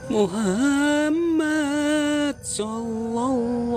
Muhammad Sallallahu.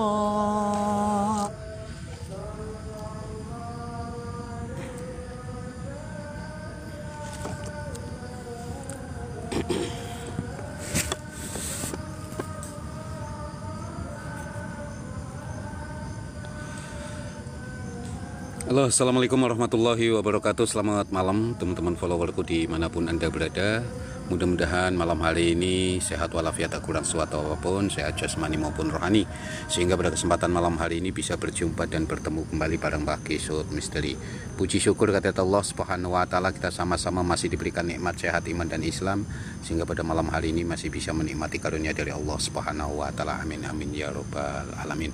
Halo, assalamualaikum warahmatullahi wabarakatuh. Selamat malam teman-teman followerku dimanapun Anda berada. Mudah-mudahan malam hari ini sehat walafiat, tak kurang suatu apapun, sehat jasmani maupun rohani, sehingga pada kesempatan malam hari ini bisa berjumpa dan bertemu kembali bareng Mbah Kisut Misteri. Puji syukur kata Allah Subhanahu wa Ta'ala, kita sama-sama masih diberikan nikmat sehat iman dan Islam, sehingga pada malam hari ini masih bisa menikmati karunia dari Allah Subhanahu wa Ta'ala. Amin amin ya robbal alamin.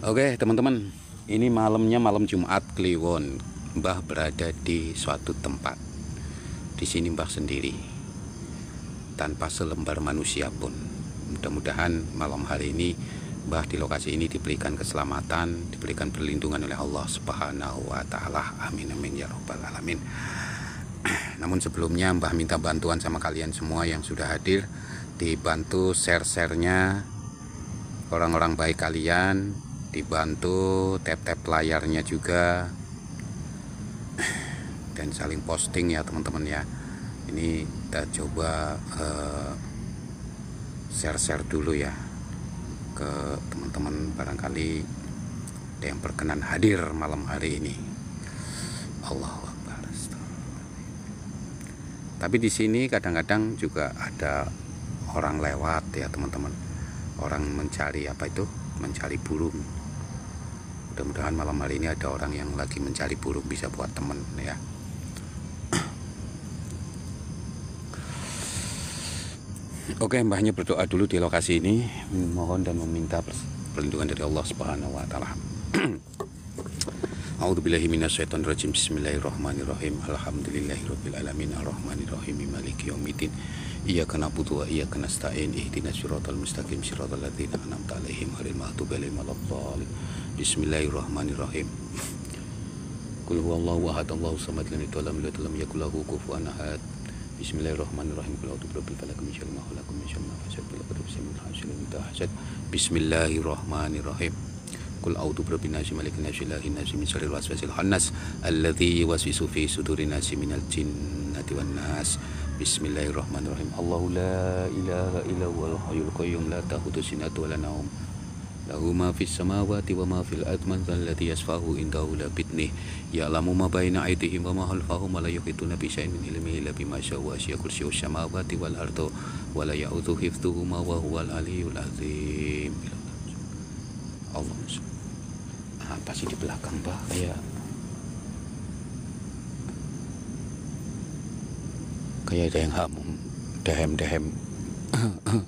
Oke teman-teman, ini malamnya malam Jumat Kliwon. Mbah berada di suatu tempat. Di sini Mbah sendiri, tanpa selembar manusia pun. Mudah-mudahan malam hari ini Mbah di lokasi ini diberikan keselamatan, diberikan perlindungan oleh Allah Subhanahu wa Ta'ala. Amin amin ya robbal alamin. Namun sebelumnya Mbah minta bantuan sama kalian semua yang sudah hadir, dibantu share-share-nya orang-orang baik kalian, dibantu tap-tap layarnya juga, dan saling posting ya teman-teman ya. Ini kita coba share-share dulu ya ke teman-teman, barangkali ada yang berkenan hadir malam hari ini. Allahu Akbar. Tapi di sini kadang-kadang juga ada orang lewat ya teman-teman, orang mencari apa itu, mencari burung. Mudah-mudahan malam hari ini ada orang yang lagi mencari burung, bisa buat temen ya. Oke, mbahnya berdoa dulu di lokasi ini, mohon dan meminta perlindungan dari Allah Subhanahu wa Ta'ala. A'udzubillahi minasyaitonirrajim. Bismillahirrahmanirrahim. Alhamdulillahirabbil alamin arrahmanirrahim maliki yaumiddin. Iyyaka na'budu wa iyyaka nasta'in. Ihdinas siratal mustaqim siratal ladzina an'amta 'alaihim ghairil maghdubi 'alaihim waladdallin. Bismillahirrahmanirrahim. Qul huwallahu ahad, Allahus samad, lam yalid walam yulad walam yakul lahu kufuwan ahad. Bismillahirrahmanirrahim. Qul a'udzu birabbil falaq min syarri ma khalaq min syarri ma fasad bil qadri bismillahir rahmanir. Bismillahirrahmanirrahim. Qul a'udzu birabbin nas malikin nas ilahin nas min syarril waswasil khannas alladzi yuwaswisu fi sudurin nas minal jinnati wan nas. Bismillahirrahmanirrahim. Allahu la ilaha illa huwal hayyul qayyum la ta'khudhuhu sinatun wa la nawm. Lahu ma fis samawati wa ma fil ardi, man dzalladzi yashfa'u indahu la bi'idhnihi, ya'lamu ma baina aydihim wa ma khalfahum wa la yuhituna bi syai'in min ilmihi illa bima syaa, wa wasi'a kursiyyuhu samawati wal ardi wa la ya'udzu hifdzuhuma wa huwal aliyyul azim. Allah. Apa sih di belakang Mbah, kayak ada yang hamum, dehem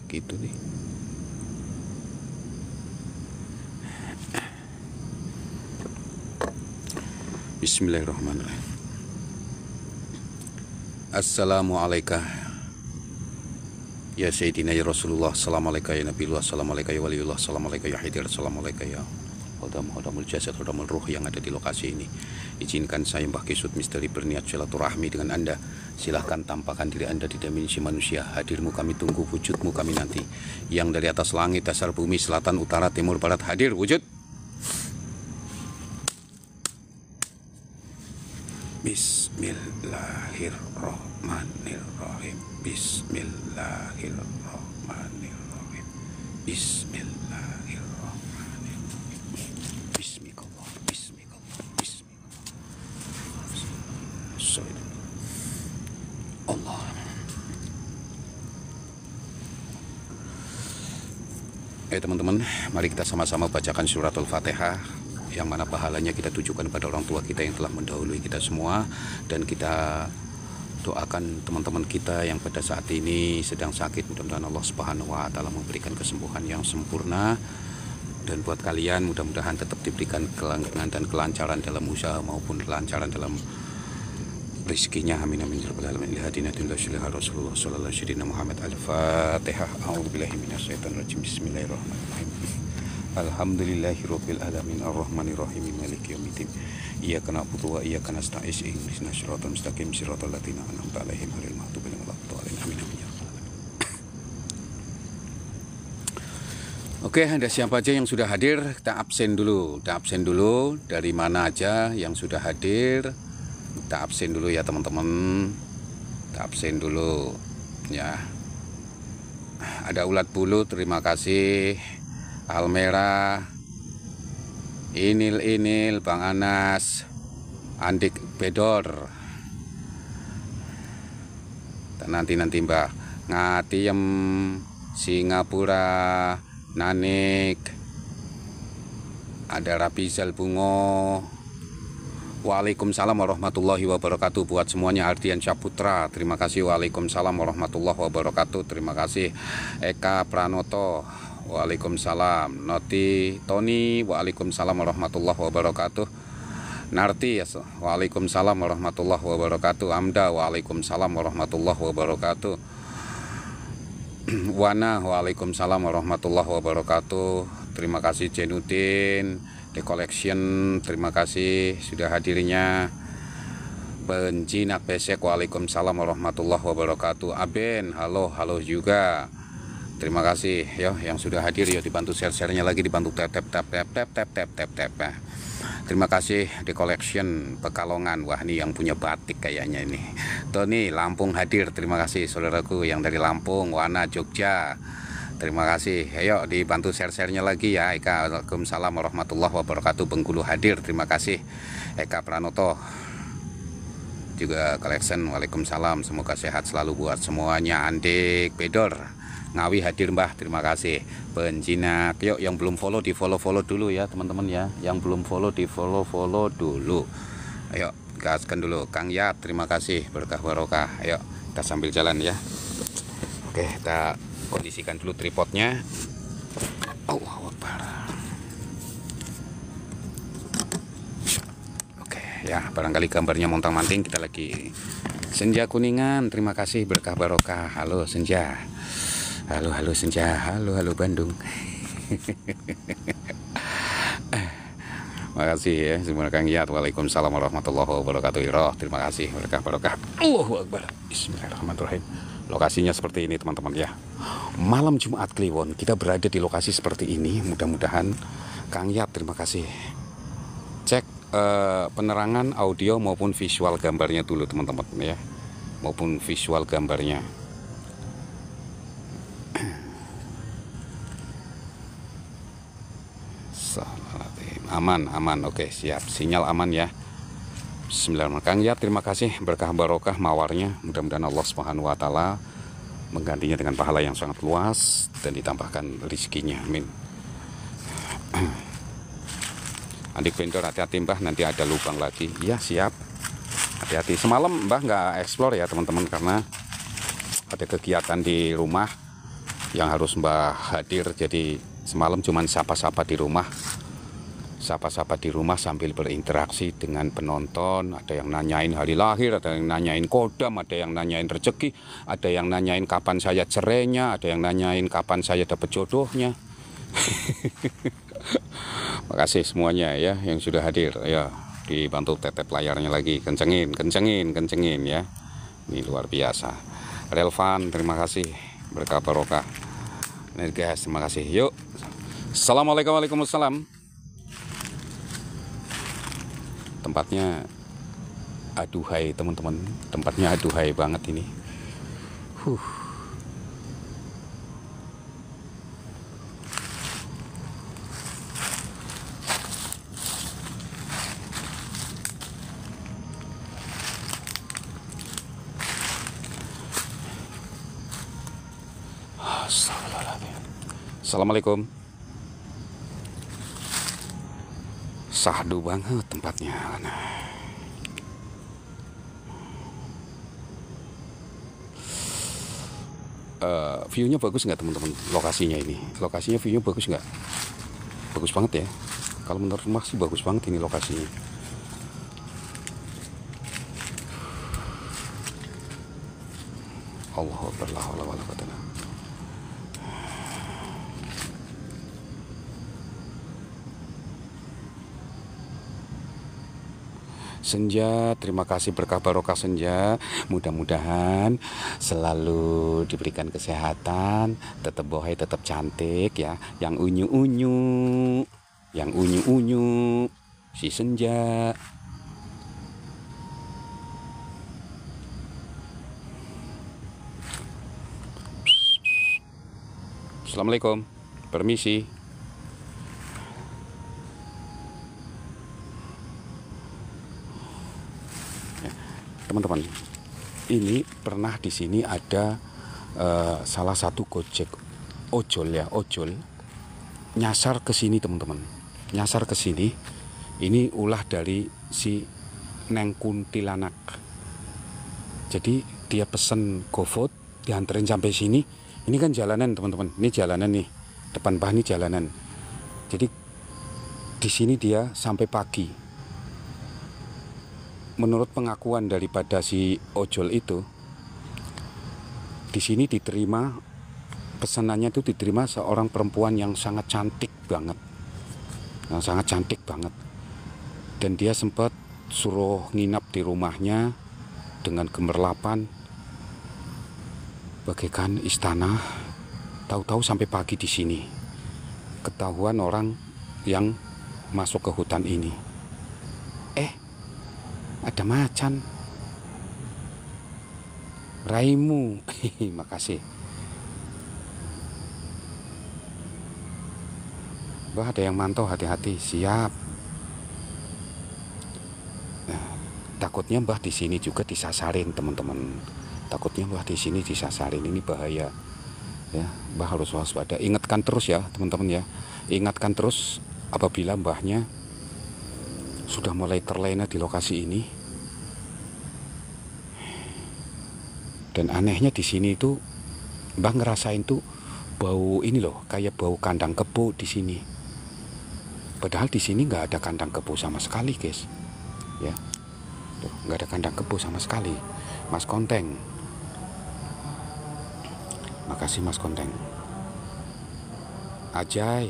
gitu nih. Bismillahirrahmanirrahim. Assalamualaikum ya Sayyidina ya Rasulullah, assalamualaikum ya Nabiullah, assalamualaikum ya Waliullah, assalamualaikum ya Hidir, assalamualaikum ya Hodamul Jasad, Hodamul Ruh yang ada di lokasi ini. Izinkan saya Mbah Kisut Misteri berniat silaturahmi dengan Anda. Silahkan tampakkan diri Anda di dimensi manusia. Hadirmu kami tunggu, wujudmu kami nanti. Yang dari atas langit, dasar bumi, selatan, utara, timur, barat, hadir wujud. Bismillahirrahmanirrahim. Bismillahirrahmanirrahim. Bismillahirrahmanirrahim. Bismillah. Bismillah. Bismillah. Allah. Teman-teman, mari kita sama-sama bacakan suratul Fatihah, yang mana pahalanya kita tujukan pada orang tua kita yang telah mendahului kita semua, dan kita doakan teman-teman kita yang pada saat ini sedang sakit. Mudah-mudahan Allah Subhanahu wa Ta'ala memberikan kesembuhan yang sempurna, dan buat kalian mudah-mudahan tetap diberikan kelancaran dan kelancaran dalam usaha maupun kelancaran dalam rizkinya. Amin amin ya rabbal alamin. Lihadinatillah Rasulullah sallallahu alaihi wasallam. Muhammad al-Fatihah. A'udzubillahi minasyaitonirrajim. Bismillahirrahmanirrahim. Alhamdulillahirabbil alamin arrahmanirrahim maliki yaumiddin. Iyyaka na'budu wa iyyaka nasta'in ihdinas siratal mustaqim siratal ladzina an'amta 'alaihim ghairil maghdubi 'alaihim waladdallin. Amin amin ya rabbal alamin. Oke, ada siapa aja yang sudah hadir? Kita absen dulu. Dari mana aja yang sudah hadir? Kita absen dulu ya teman-teman. Kita absen dulu ya. Ada Ulat Bulu, terima kasih. Almera, Inil, Bang Anas, Andik Bedor. Nanti Mbak Ngatiem, Singapura, Nanik, ada Rapizal Bungo. Waalaikumsalam warahmatullahi wabarakatuh buat semuanya. Ardian Syaputra, terima kasih. Waalaikumsalam warahmatullahi wabarakatuh. Terima kasih. Eka Pranoto, waalaikumsalam. Noti Tony, waalaikumsalam warahmatullahi wabarakatuh. Narti, waalaikumsalam warahmatullahi wabarakatuh. Amda, waalaikumsalam warahmatullahi wabarakatuh. Wana, waalaikumsalam warahmatullahi wabarakatuh. Terima kasih. Jenudin, The Collection, terima kasih sudah hadirnya. Benjinak Pesek, waalaikumsalam warahmatullahi wabarakatuh. Aben, halo juga. Terima kasih ya yang sudah hadir ya, dibantu share-nya lagi, dibantu tap. Terima kasih The Collection Pekalongan. Wah, ini yang punya batik kayaknya ini. Tony Lampung hadir, terima kasih saudaraku yang dari Lampung. Wana Jogja, terima kasih. Ayo dibantu share-nya lagi ya. Eka, waalaikumsalam warahmatullahi wabarakatuh. Bengkulu hadir, terima kasih. Eka Pranoto juga Collection, waalaikumsalam. Semoga sehat selalu buat semuanya. Andik Bedor, Ngawi hadir Mbah, terima kasih. Benjinak, yuk yang belum follow di follow dulu ya teman-teman ya. Yang belum follow di follow dulu. Ayo gaskan dulu. Kang Yat, terima kasih, berkah barokah. Ayo kita sambil jalan ya. Oke, kita kondisikan dulu tripodnya. Allahu Akbar. Oke ya, barangkali gambarnya montang-manting. Kita lagi Senja Kuningan, terima kasih, berkah barokah. Halo Senja. Halo Senja, halo Bandung. Makasih ya, semua Kang Yat. Waalaikumsalam warahmatullahi wabarakatuh. Iroh, terima kasih, berkah barokah. Allahu Akbar. Bismillahirrahmanirrahim. Lokasinya seperti ini teman-teman ya. Malam Jumat Kliwon, kita berada di lokasi seperti ini. Mudah-mudahan Kang Yat, terima kasih. Cek penerangan audio maupun visual gambarnya dulu teman-teman ya. Maupun visual gambarnya. Aman, oke siap, sinyal aman ya. Bismillahirrahmanirrahim. Kang Yat, terima kasih, berkah barokah mawarnya. Mudah-mudahan Allah Subhanahu wa taala menggantinya dengan pahala yang sangat luas dan ditambahkan rezekinya, amin. Andik Vendor, hati-hati Mbah, nanti ada lubang lagi. Ya siap, hati-hati. Semalam Mbah nggak explore ya teman-teman, karena ada kegiatan di rumah yang harus Mbah hadir. Jadi semalam cuman sapa-sapa di rumah sambil berinteraksi dengan penonton. Ada yang nanyain hari lahir, ada yang nanyain kodam, ada yang nanyain rezeki, ada yang nanyain kapan saya cerainya, ada yang nanyain kapan saya dapat jodohnya. Makasih semuanya ya yang sudah hadir ya. Dibantu tetep layarnya lagi, kencengin ya. Ini luar biasa. Relvan, terima kasih, berkah barokah. Nih guys, terima kasih. Yuk. Assalamualaikum, waalaikumsalam. Tempatnya aduhai teman-teman, tempatnya aduhai banget ini. Assalamualaikum. Sahdu banget tempatnya. View-nya bagus nggak teman-teman? Lokasinya view-nya bagus nggak? Bagus banget ya. Kalau menurut rumah sih bagus banget ini lokasinya. Allahu Akbar, la haula wala quwwata illa billah. Senja. Terima kasih berkah barokah Senja. Mudah-mudahan selalu diberikan kesehatan, tetap bohai, tetap cantik ya. Yang unyu-unyu, si Senja. Assalamualaikum. Permisi. Teman-teman, ini pernah di sini ada salah satu gojek ojol nyasar ke sini teman-teman, nyasar ke sini. Ini ulah dari si Neng Kuntilanak. Jadi dia pesen GoFood, dianterin sampai sini. Ini kan jalanan teman-teman, ini jalanan nih, depan bah ini jalanan. Jadi di sini dia sampai pagi. Menurut pengakuan daripada si ojol itu, di sini diterima pesanannya itu diterima seorang perempuan yang sangat cantik banget, dan dia sempat suruh nginap di rumahnya dengan gemerlapan bagaikan istana. Tahu-tahu sampai pagi di sini, ketahuan orang yang masuk ke hutan ini. Ada macan. Raimu. Makasih. Mbah, ada yang mantau, hati-hati. Siap. Nah, takutnya Mbah di sini juga disasarin, teman-teman. Takutnya Mbah di sini disasarin, ini bahaya. Ya, Mbah harus waspada. Ingatkan terus ya, teman-teman ya. Ingatkan terus apabila Mbahnya sudah mulai terlena di lokasi ini. Dan anehnya di sini itu Mbah ngerasain tuh bau ini loh, kayak bau kandang kebo di sini. Padahal di sini nggak ada kandang kebo sama sekali, guys. Ya, tuh nggak ada kandang kebo sama sekali. Mas Konteng, makasih Mas Konteng. Ajay,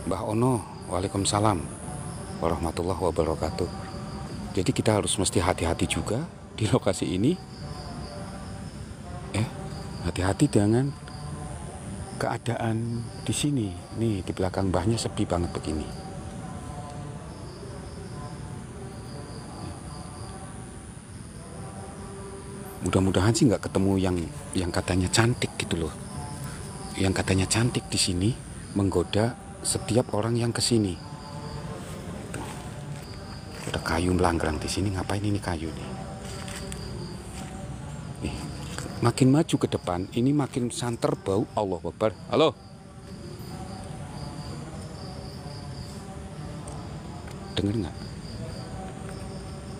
Mbah Ono, waalaikumsalam warahmatullahi wabarakatuh. Jadi kita harus mesti hati-hati juga di lokasi ini. Hati-hati dengan keadaan di sini. Nih di belakang Mbahnya sepi banget begini. Mudah-mudahan sih nggak ketemu yang katanya cantik gitu loh. Yang katanya cantik di sini menggoda setiap orang yang kesini. Ada kayu melanggrang di sini. Ngapain ini kayu nih? Nih, makin maju ke depan, ini makin santer bau. Allah Akbar. Halo. Dengar nggak?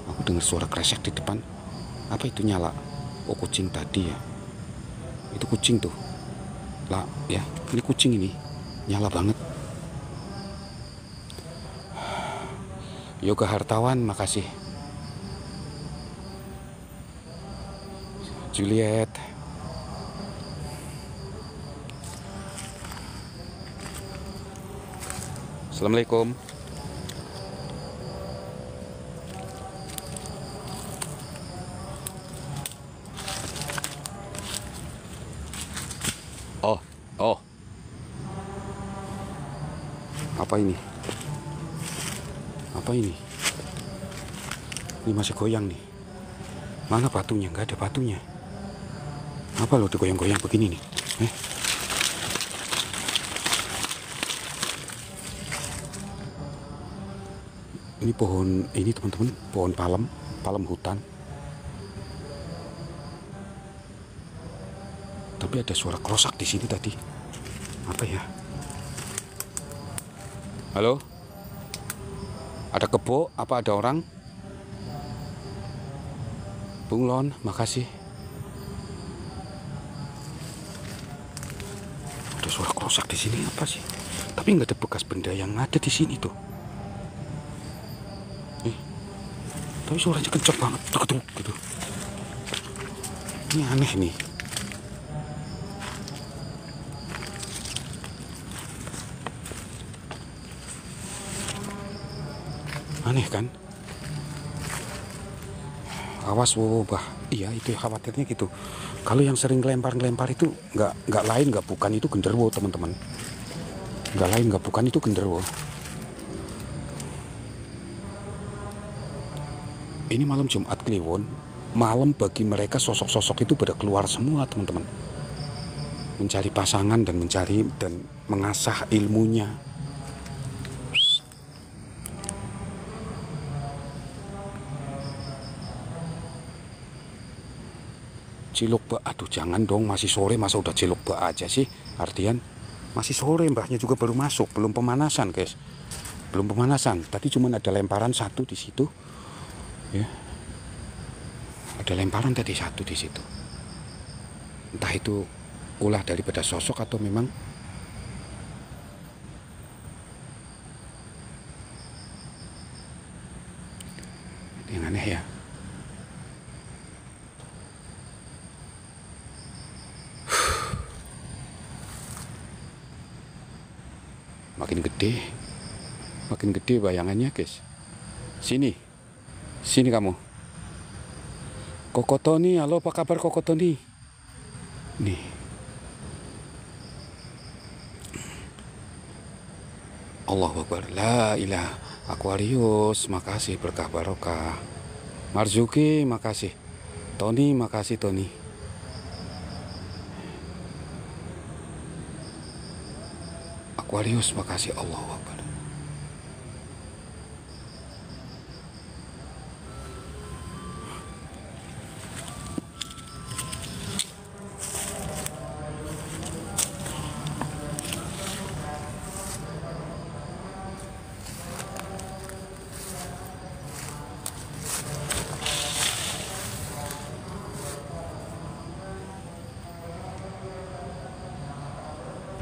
Aku dengar suara kresek di depan. Apa itu nyala? Oh, kucing tadi ya. Itu kucing tuh. Lah, ya. Ini kucing ini. Nyala banget. Yoga Hartawan, makasih. Juliet. Assalamualaikum. Oh. Apa ini? Apa ini? Ini masih goyang nih. Mana batunya? Nggak ada batunya. Apa loh digoyang-goyang begini nih? Ini pohon ini teman-teman, pohon palem hutan. Tapi ada suara kerosak di sini tadi. Apa ya? Halo? Ada kebo? Apa ada orang? Bunglon, makasih. Ada suara kerosak di sini apa sih? Tapi nggak ada bekas benda yang ada di sini tuh. Tapi suaranya kenceng banget, gitu. Ini aneh nih. Aneh kan? Awas wabah. Iya itu khawatirnya gitu. Kalau yang sering ngelempar itu nggak lain nggak bukan itu genderuwo teman-teman. Nggak lain nggak bukan itu genderuwo. Ini malam Jumat Kliwon. Malam bagi mereka sosok-sosok itu pada keluar semua teman-teman. Mencari pasangan dan mencari dan mengasah ilmunya. Ciluk bak, aduh jangan dong, masih sore masa udah ciluk bak aja sih. Artian masih sore, mbahnya juga baru masuk, belum pemanasan guys, belum pemanasan. Tadi cuma ada lemparan satu di situ, ya. Ada lemparan tadi satu di situ. Entah itu ulah daripada sosok atau memang yang aneh ya. Makin gede bayangannya guys. Sini kamu. Koko Tony, halo apa kabar Koko Tony? Nih. Allahu Akbar, la ilaha. Aquarius, makasih berkah barokah. Marzuki, makasih. Tony, makasih Tony. Aquarius, makasih. Allahu Akbar.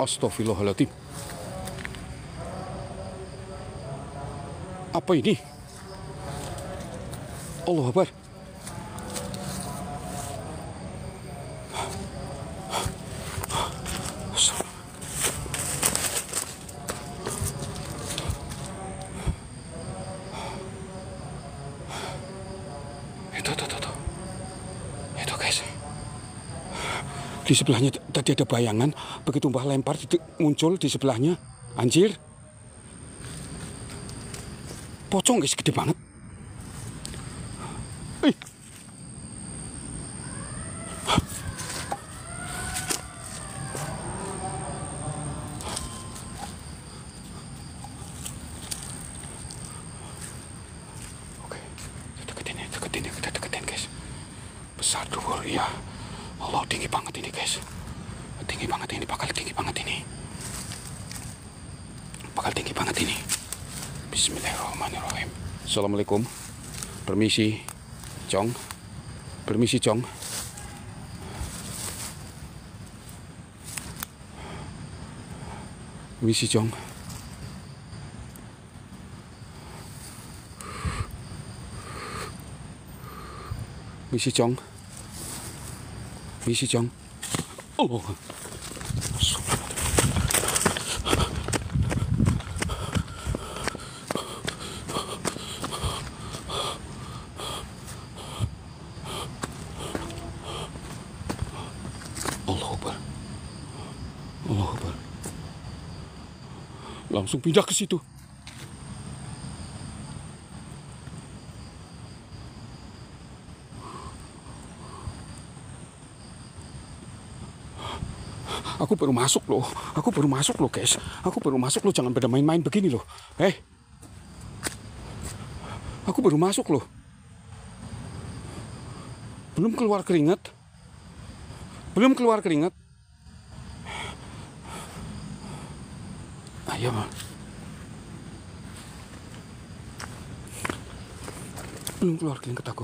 Astaghfirullahaladzim. Apa ini? Allahu Akbar. Itu guys. Di sebelahnya tadi ada bayangan, begitu mbah lempar muncul di sebelahnya. Anjir. Pocong guys, gede banget. Oke, kita deketin guys. Besar dhuwur ya. Allah, tinggi banget ini guys. Tinggi banget ini, bakal tinggi banget ini. Bismillahirrahmanirrahim. Assalamualaikum. Permisi, Cong. Permisi, Cong. Permisi, Cong. Permisi, Cong. Permisi, Cong. Oh. Allahu Akbar. Langsung pindah ke situ. Aku baru masuk loh. Guys. Aku baru masuk loh, jangan pada main-main begini loh. Aku baru masuk loh. Belum keluar keringat. Ayo, Ma. Belum keluar keringat aku.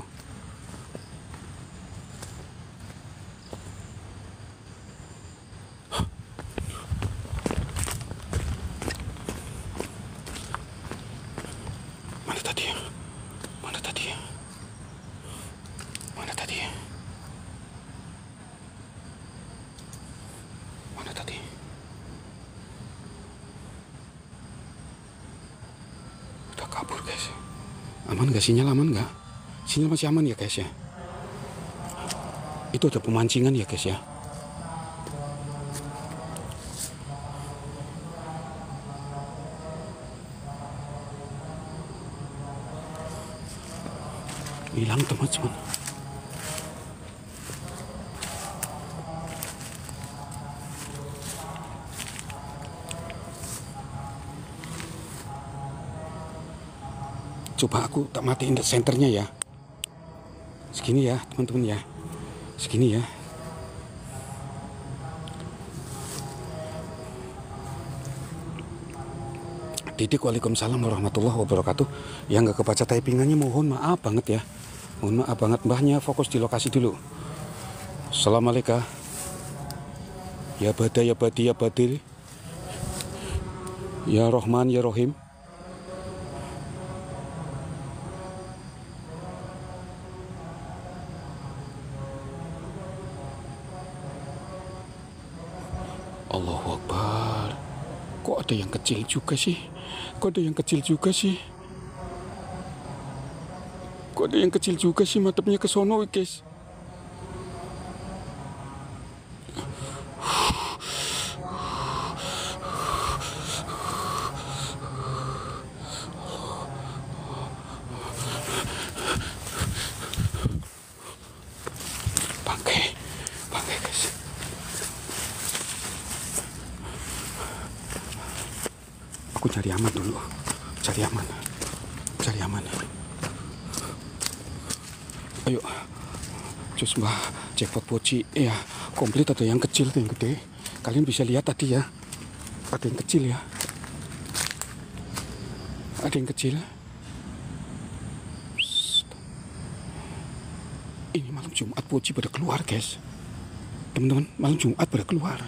Mana tadi? Udah kabur guys. Aman gak sinyal? Sinyal masih aman ya guys ya? Itu ada pemancingan ya guys ya. Hilang teman-teman. Coba aku tak matiin senternya ya. Segini ya teman-teman ya. Segini ya. Didik, waalaikumsalam warahmatullahi wabarakatuh. Yang nggak kebaca typingannya mohon maaf banget ya. Mohon maaf banget, mbahnya fokus di lokasi dulu. Assalamualaikum. Ya bada ya badi ya badil. Ya Rahman ya Rahim. Allahu Akbar. Kok ada yang kecil juga sih? Kok ada yang kecil juga sih? Kok ada yang kecil juga sih, madepnya ke sono guys. Bangke guys. Aku cari aman dulu. Cari aman. Ayo. Cus mbah, jackpot poci. Ya, komplit. Ada yang kecil, ada yang gede. Kalian bisa lihat tadi ya. Ada yang kecil ya. Ada yang kecil. Ini malam Jumat poci pada keluar guys. Teman-teman, malam Jumat pada keluar.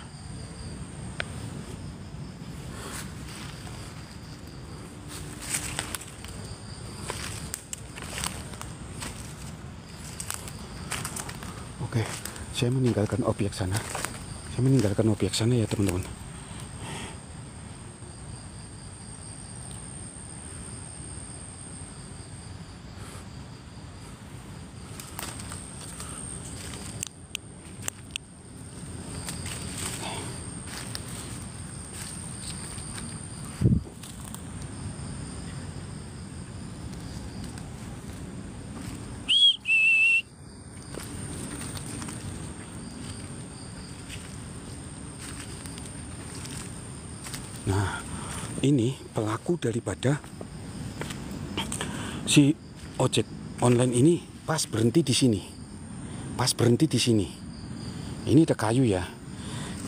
Oke, saya meninggalkan objek sana. Ya teman-teman. Nah, ini pelaku daripada si ojek online ini pas berhenti di sini. Ini ada kayu ya.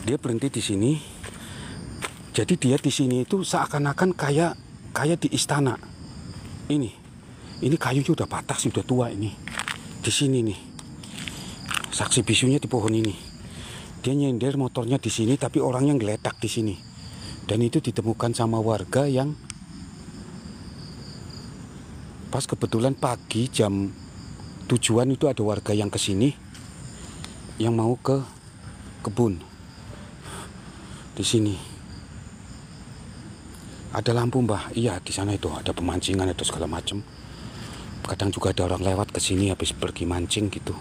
Dia berhenti di sini. Jadi dia di sini itu seakan-akan kayak di istana. Ini kayunya udah patah sih, udah tua ini. Di sini nih. Saksi bisunya di pohon ini. Dia nyender motornya di sini, tapi orangnya ngeletak di sini. Dan itu ditemukan sama warga yang pas kebetulan pagi jam 7-an itu ada warga yang kesini yang mau ke kebun. Di sini ada lampu mbah. Iya, di sana itu ada pemancingan itu segala macam. Kadang juga ada orang lewat ke sini habis pergi mancing gitu.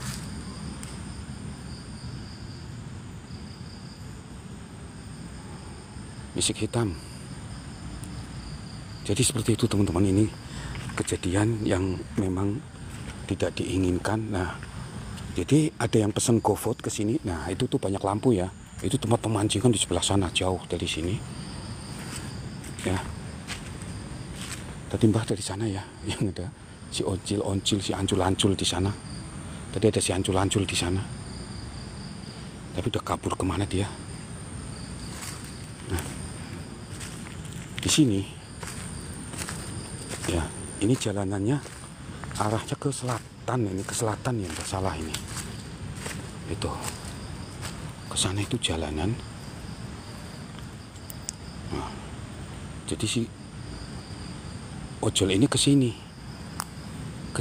Bisik hitam. Jadi seperti itu teman-teman, ini kejadian yang memang tidak diinginkan. Nah, jadi ada yang pesan GoFood ke sini. Nah, itu tuh banyak lampu ya. Itu tempat pemancingan di sebelah sana, jauh dari sini. Ya. Tadi mbah dari sana ya, yang ada si oncil, si ancul-ancul di sana. Tadi ada si ancul-ancul di sana. Tapi udah kabur kemana dia? Nah, di sini ya, ini jalanannya arahnya ke selatan. Ini ke selatan ya, nggak salah ini. Itu ke sana itu jalanan. Nah, jadi si ojol ini ke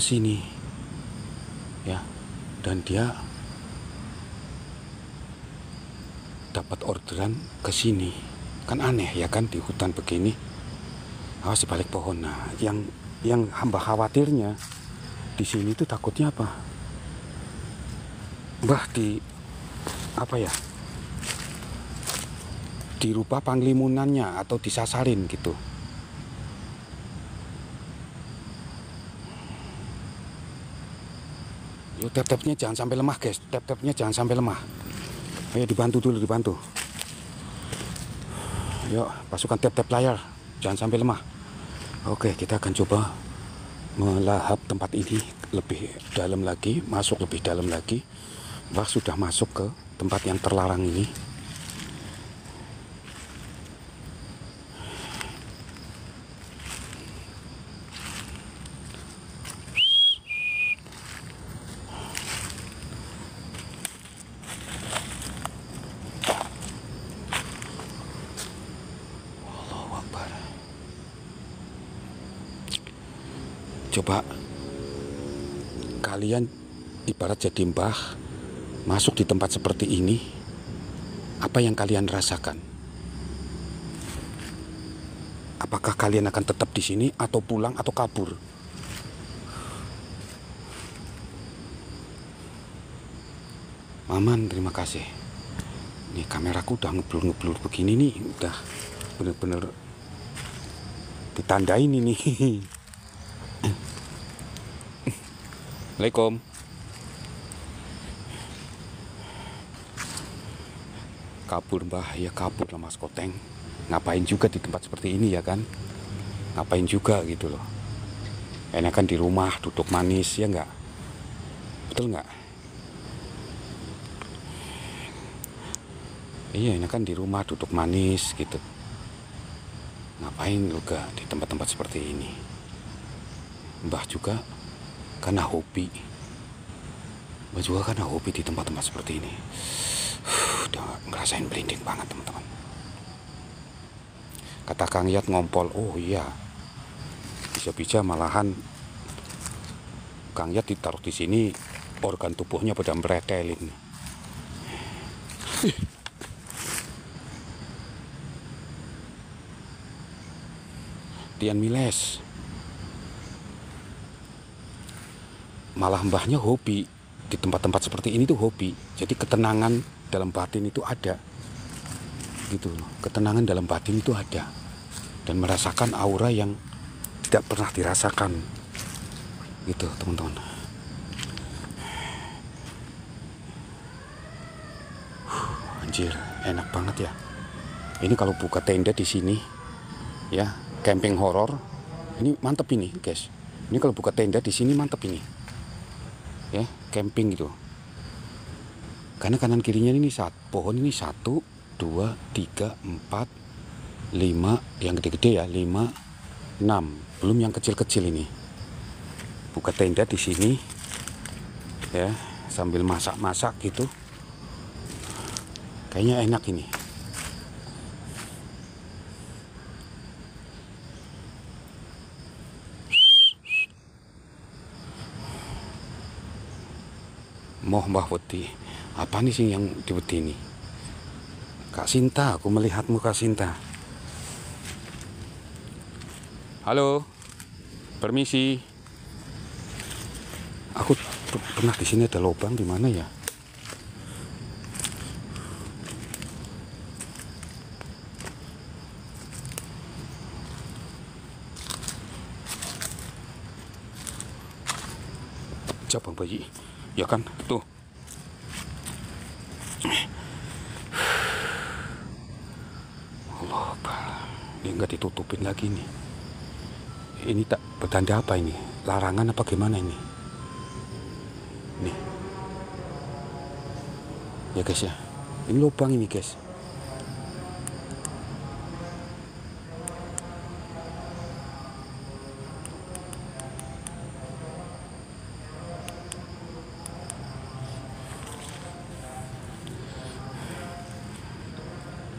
sini ya, dan dia dapat orderan ke sini. Kan aneh ya kan, di hutan begini. Awas di balik pohon. Nah, yang hamba khawatirnya di sini tuh takutnya apa? Mbah di apa ya, dirubah panglimunannya atau disasarin gitu. Yuk, tap-tapnya jangan sampai lemah guys, tap-tapnya jangan sampai lemah. Ayo dibantu dulu, dibantu. Yuk, pasukan tap-tap layar, jangan sampai lemah. Oke, kita akan coba melahap tempat ini lebih dalam lagi, masuk lebih dalam lagi. Mbah sudah masuk ke tempat yang terlarang ini. Coba kalian ibarat jadi mbah masuk di tempat seperti ini, apa yang kalian rasakan? Apakah kalian akan tetap di sini atau pulang atau kabur? Maman, terima kasih. Nih kameraku udah ngeblur-ngeblur begini nih, udah bener-bener ditandain ini. Assalamualaikum. Kabur mbah, ya kabur lah Mas Koteng. Ngapain juga di tempat seperti ini ya kan? Ngapain juga gitu loh. Enakan di rumah duduk manis ya enggak? Betul enggak? Iya, enakan di rumah duduk manis gitu. Ngapain juga di tempat-tempat seperti ini? Mbah juga karena hobi. Mbah juga karena hobi di tempat-tempat seperti ini. Udah ngerasain merinding banget teman-teman. Kata Kang Yat ngompol, oh iya, bisa-bisa malahan Kang Yat ditaruh di sini, organ tubuhnya pada meretelin. Tian Miles. Malah mbahnya hobi di tempat-tempat seperti ini tuh hobi. Jadi ketenangan dalam batin itu ada gitu loh. Ketenangan dalam batin itu ada dan merasakan aura yang tidak pernah dirasakan gitu teman-teman. Anjir, enak banget ya. Ini kalau buka tenda di sini ya, camping horor. Ini mantep ini guys. Ini kalau buka tenda di sini mantep ini. Ya, camping gitu. Karena kanan kirinya ini pohon ini 1, 2, 3, 4, 5, yang gede-gede ya, 5, 6. Belum yang kecil-kecil ini. Buka tenda di sini. Ya, sambil masak-masak gitu. Kayaknya enak ini. Moh Mbah Wedi, apa nih sih yang diwedi ini? Kak Sinta, aku melihatmu Kak Sinta. Halo, permisi. Aku pernah di sini ada lubang di mana ya? Cabang bayi. Ya kan, tuh. Allah, ini nggak ditutupin lagi nih. Ini tak bertanda apa ini? Larangan apa gimana ini? Nih. Ya guys ya. Ini lubang ini guys.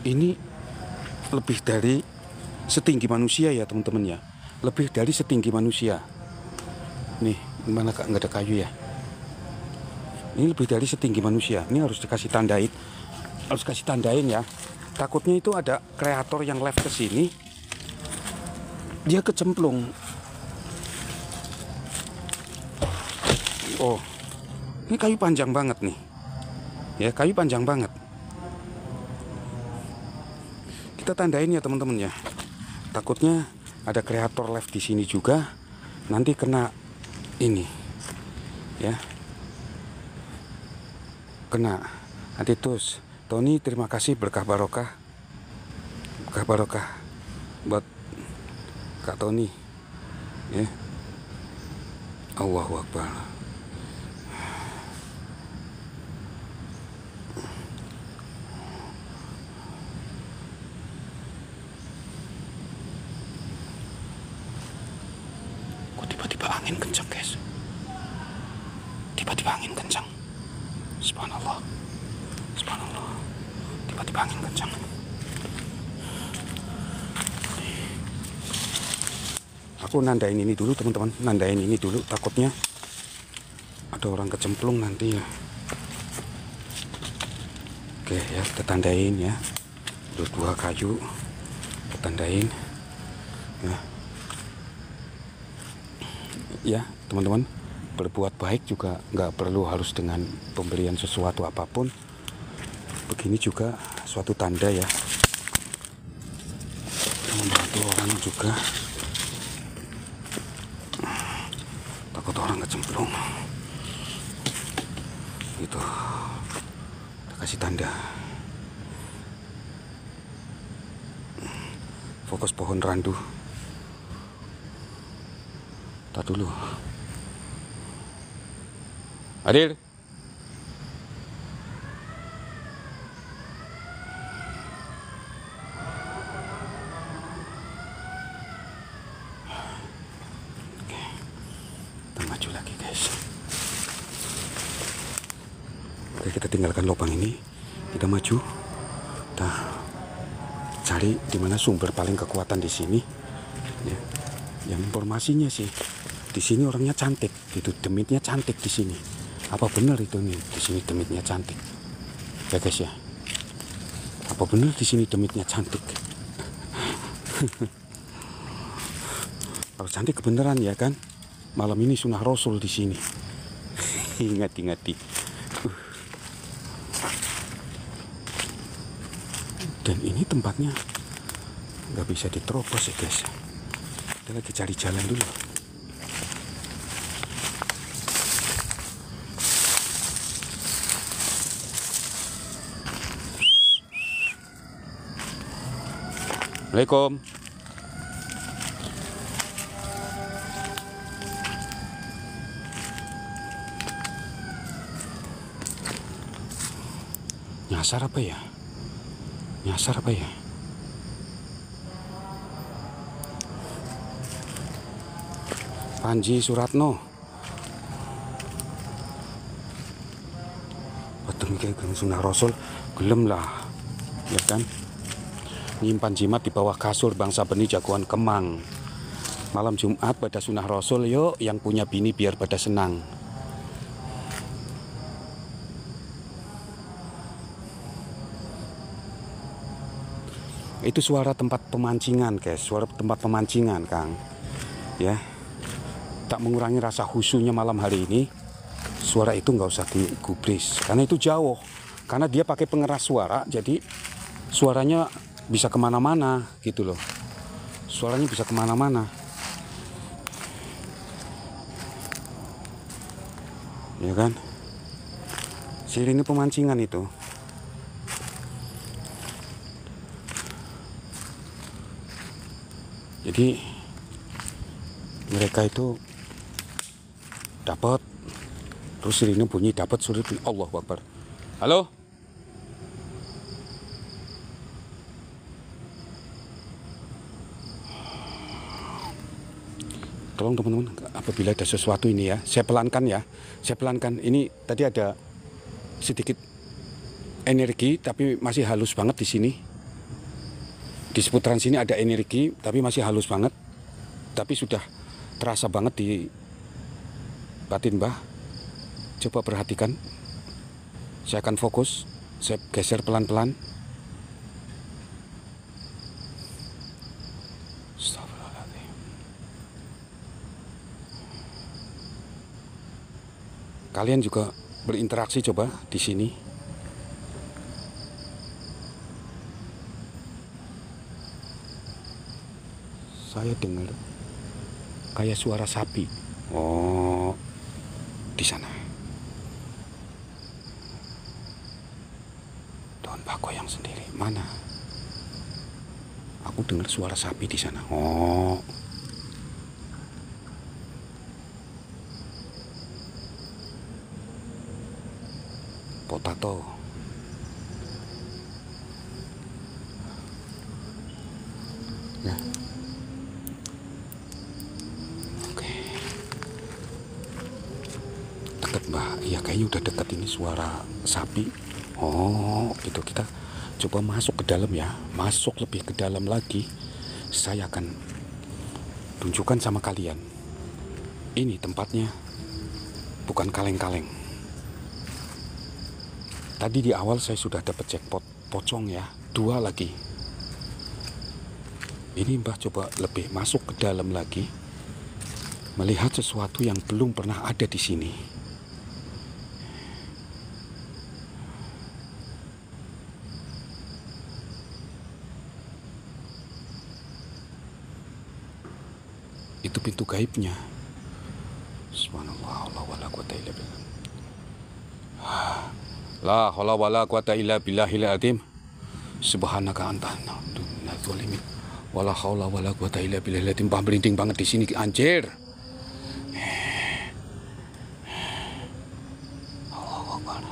Ini lebih dari setinggi manusia ya teman-teman ya. Lebih dari setinggi manusia. Nih, gimana Kak, nggak ada kayu ya. Ini lebih dari setinggi manusia. Ini harus dikasih tandain. Harus kasih tandain ya. Takutnya itu ada kreator yang live ke sini. Dia kecemplung. Oh. Ini kayu panjang banget nih. Ya, kayu panjang banget. Kita tandain ya teman-teman ya. Takutnya ada kreator live di sini juga, nanti kena ini, ya. Kena Atitus. Tony, terima kasih, berkah barokah buat Kak Tony, ya. Allahu Akbar. Kok tiba-tiba angin kencang, guys? Tiba-tiba angin kencang. Subhanallah. Tiba-tiba angin kencang. Aku nandain ini dulu teman-teman, nandain ini dulu, takutnya ada orang kecemplung nanti ya. Oke ya, kita tandain ya. Dua kayu kita tandain ya. Ya teman-teman, berbuat baik juga nggak perlu harus dengan pemberian sesuatu apapun. Begini juga suatu tanda ya, membantu orang juga. Takut orang kecemplung gitu, kita kasih tanda. Fokus pohon randu. Tak dulu Adil. Maju lagi guys. Oke, kita tinggalkan lubang ini, kita maju, kita cari di mana sumber paling kekuatan di sini ya. Yang informasinya sih di sini orangnya cantik gitu, demitnya cantik di sini. Apa benar itu nih di sini demitnya cantik ya guys ya? Apa benar di sini demitnya cantik? Kalau cantik kebenaran ya kan? Malam ini sunnah Rasul di sini. Ingati. Dan ini tempatnya nggak bisa diterobos ya guys. Kita lagi cari jalan dulu. Assalamualaikum. Nyasar apa ya? Panji Suratno. Betul kayak sunnah Rasul, gelem lah, ya kan? Nyimpan jimat di bawah kasur bangsa benih jagoan Kemang. Malam Jumat pada sunnah Rasul, yuk yang punya bini biar pada senang. Itu suara tempat pemancingan guys, suara tempat pemancingan Kang. Ya, tak mengurangi rasa khusyunya malam hari ini. Suara itu nggak usah digubris, karena itu jauh. Karena dia pakai pengeras suara, jadi suaranya bisa kemana-mana gitu loh. Suaranya bisa kemana-mana. Ya kan? Sirine pemancingan itu. Jadi mereka itu dapat, terus sirine bunyi, dapat surat Allahu Akbar. Halo? Tolong teman-teman, apabila ada sesuatu ini ya, saya pelankan ya. Saya pelankan. Ini tadi ada sedikit energi, tapi masih halus banget di sini. Di seputaran sini ada energi, tapi masih halus banget. Tapi sudah terasa banget di batin Mbah. Coba perhatikan. Saya akan fokus. Saya geser pelan-pelan. Kalian juga berinteraksi coba di sini. saya dengar kayak suara sapi. Oh, di sana. Daun bako yang sendiri. Mana? Aku dengar suara sapi di sana. Oh. Potato. Ya. Oke. Dekat, Mbak. Iya, kayaknya udah dekat ini suara sapi. Oh, itu kita coba masuk ke dalam ya. Masuk lebih ke dalam lagi. Saya akan tunjukkan sama kalian. Ini tempatnya bukan kaleng-kaleng. Tadi di awal saya sudah dapat jackpot pocong ya, 2 lagi. Ini Mbah coba lebih masuk ke dalam lagi, melihat sesuatu yang belum pernah ada di sini. Itu pintu gaibnya. Subhanallah, wala quwata illa billah. La haula wala quwata illa billahil azim. Subhanaka anta dzalimin. Wala haula wala quwata illa billahil azim. Merinding banget di sini anjir. Allahu akbar.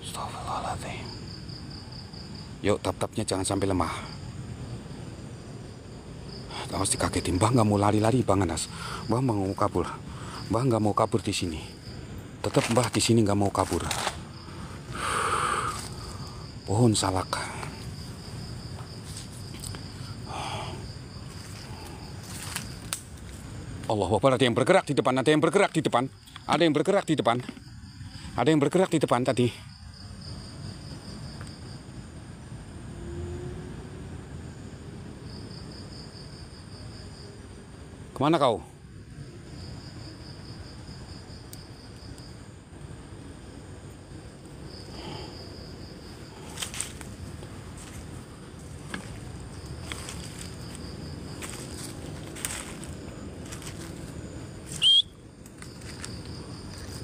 Astagfirullahaladzim. Yuk, tap-tapnya jangan sampai lemah. Awas dikagetin. Mbah nggak mau lari-lari, Bang Anas. Mbah mau kabur. Mbah nggak mau kabur di sini. Tetap Mbah di sini nggak mau kabur. Pohon salak. Allahu Akbar, ada yang bergerak di depan, ada yang bergerak di depan. Ada yang bergerak di depan. Ada yang bergerak di depan tadi. Kemana kau?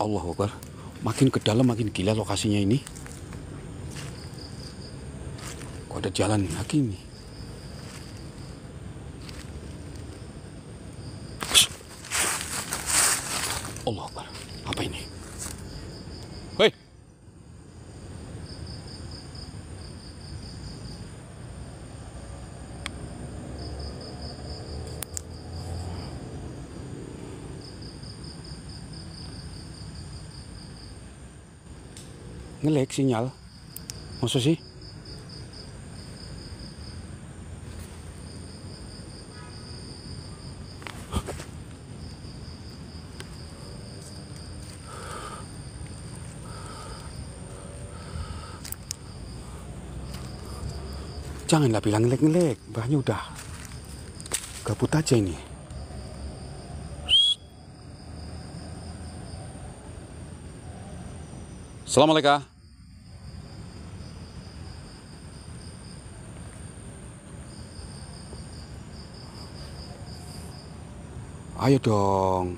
Allahu Akbar. Makin ke dalam makin gila lokasinya ini. Kok ada jalan lagi nih? Allahu Akbar. Apa ini? Hei. Nge-lag sinyal. Masa sih? Janganlah bilang nge-lag. Mbahnya udah gabut aja ini. Assalamualaikum. Ayo dong,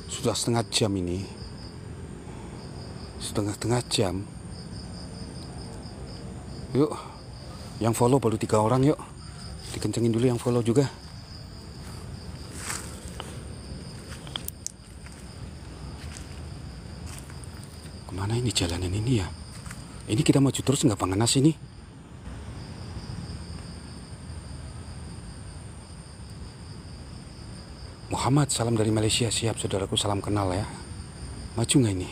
sudah setengah jam ini. Setengah jam. Yuk, yang follow baru 3 orang yuk. Dikencengin dulu yang follow juga. Kemana ini jalanan ini ya? Ini kita maju terus nggak Bang Anas ini? Muhammad, salam dari Malaysia. Siap saudaraku, salam kenal ya. Maju nggak ini?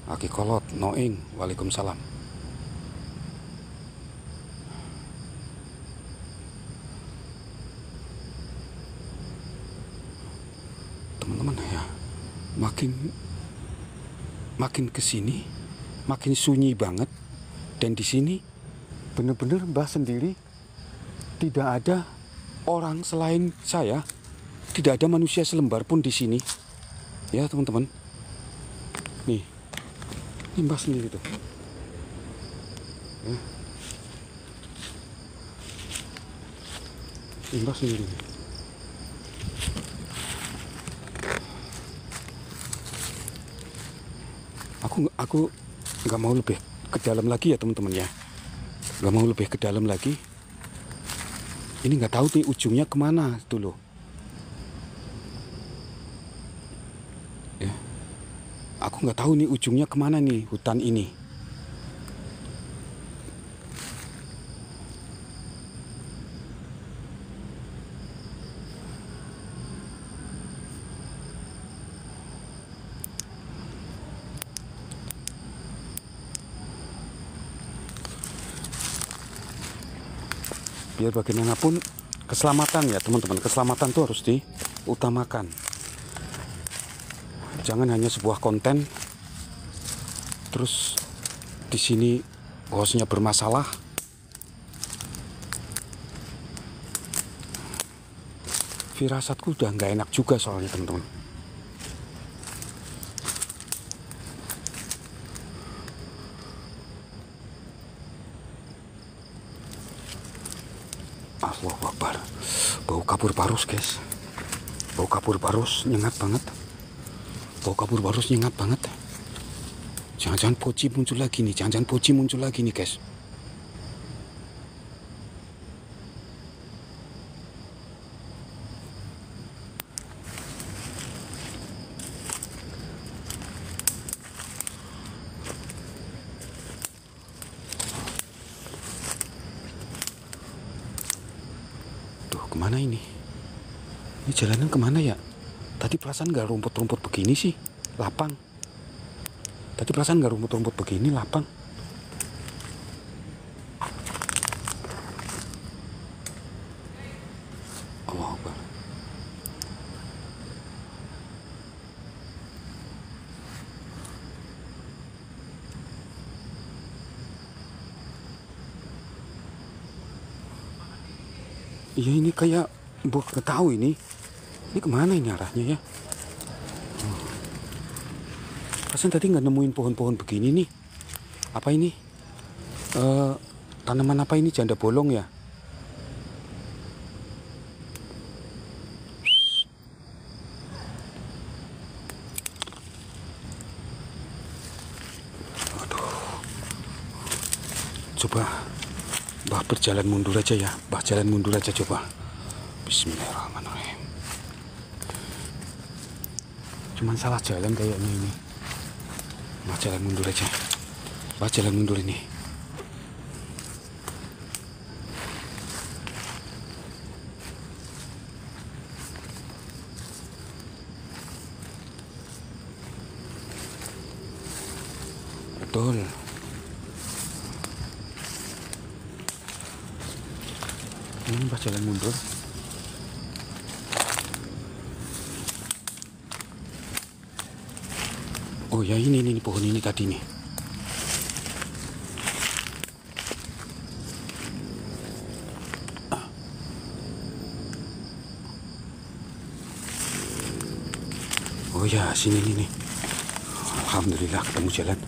Aki Kolot, Noing, Waalaikumsalam. Teman-teman ya, makin kesini, makin sunyi banget. Dan di sini bener-bener Mbah sendiri. Tidak ada orang selain saya, tidak ada manusia selembar pun di sini. Ya teman-teman, nih Mbah sendiri tuh. Ya. Imbas sendiri. Aku nggak mau lebih ke dalam lagi ya teman-teman ya. Nggak mau lebih ke dalam lagi. Ini nggak tahu nih ujungnya kemana dulu. Ya. Aku nggak tahu nih ujungnya kemana nih hutan ini. Biar bagaimanapun keselamatan ya teman-teman, keselamatan tuh harus diutamakan. Jangan hanya sebuah konten terus di sini hostnya bermasalah. Firasatku udah nggak enak juga soalnya teman-teman. Allahu Akbar. Bau kapur barus guys. Bau kapur barus nyengat banget. Bau kapur barus nyengat banget. Jangan-jangan poci muncul lagi nih. Jangan-jangan poci muncul lagi nih guys. Kemana ini? Ini jalanan kemana ya? Tadi perasaan nggak rumput-rumput begini sih, lapang. Tadi perasaan nggak rumput-rumput begini, lapang. Allah Akbar. Iya ini kayak nggak tahu ini kemana ini arahnya ya. Perasaan tadi nggak nemuin pohon-pohon begini nih. Apa ini? Tanaman apa ini, janda bolong ya? Aduh. Coba Bah berjalan mundur aja ya. Bah jalan mundur aja coba. Bismillahirrahmanirrahim. Cuman salah jalan kayaknya ini. Bah jalan mundur aja. Bah jalan mundur ini. Betul. Ini pas jalan mundur. Oh ya ini pohon ini tadi nih. Oh ya sini nih. Alhamdulillah ketemu jalan.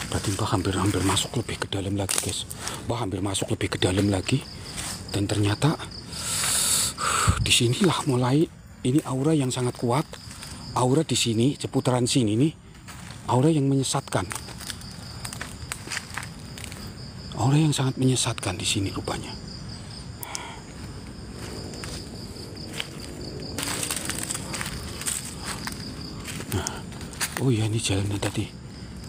Berarti Mbak hampir masuk lebih ke dalam lagi guys. Mbak hampir masuk lebih ke dalam lagi. Dan ternyata disinilah mulai ini aura yang sangat kuat. Aura di sini, seputaran sini nih, aura yang menyesatkan. Aura yang sangat menyesatkan di sini rupanya. Nah, oh ya ini jalannya tadi.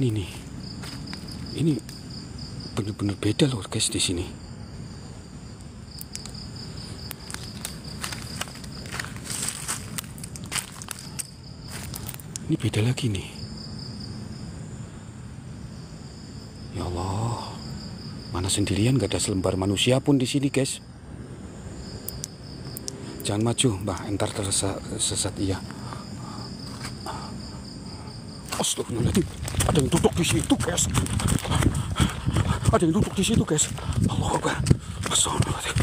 Ini bener-bener beda loh guys di sini. Ini beda lagi nih. Ya Allah, mana sendirian gak ada selembar manusia pun di sini guys. Jangan maju, Mbah, entar tersesat iya. Astagfirullahaladzim, ada yang duduk di situ guys. Ada yang duduk di situ guys. Allahu Akbar. Astagfirullahaladzim.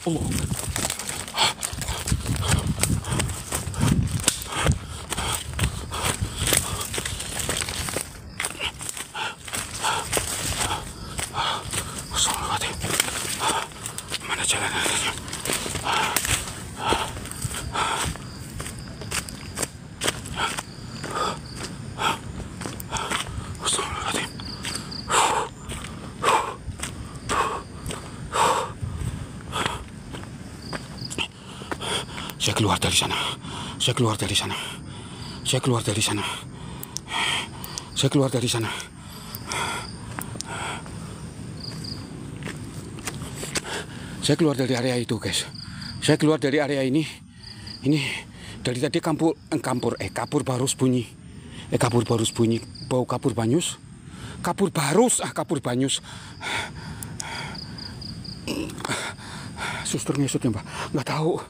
Allah. Saya keluar dari sana. Saya keluar dari sana. Saya keluar dari sana. Saya keluar dari sana. Saya keluar dari area itu, guys. Saya keluar dari area ini. Ini dari tadi kapur barus bunyi. Kapur barus bunyi. Bau kapur banyus. Kapur barus, kapur banyus. Suster ngesot ya, Mbak? Nggak tahu.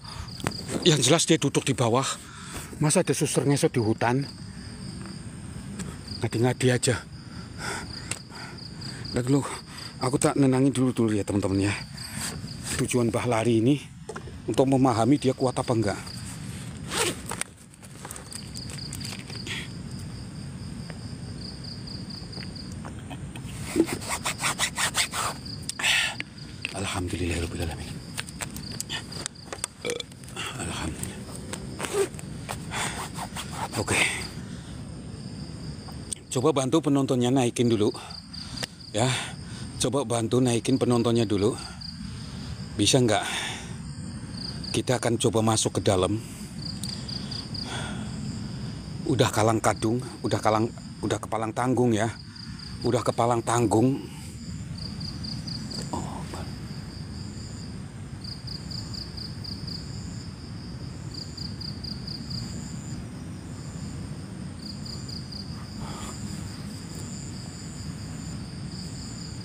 Yang jelas dia duduk di bawah. Masa ada suster ngesot di hutan? Ngadi-ngadi aja. Nah dulu, aku tak nenangin dulu ya teman-teman ya. Tujuan Mbah lari ini untuk memahami dia kuat apa enggak. Alhamdulillahirrahmanirrahim. Alhamdulillah. Oke. Coba bantu penontonnya naikin dulu. Ya. Coba bantu naikin penontonnya dulu. Bisa nggak? Kita akan coba masuk ke dalam. Udah kalang kadung, udah kepalang tanggung ya. Udah kepalang tanggung.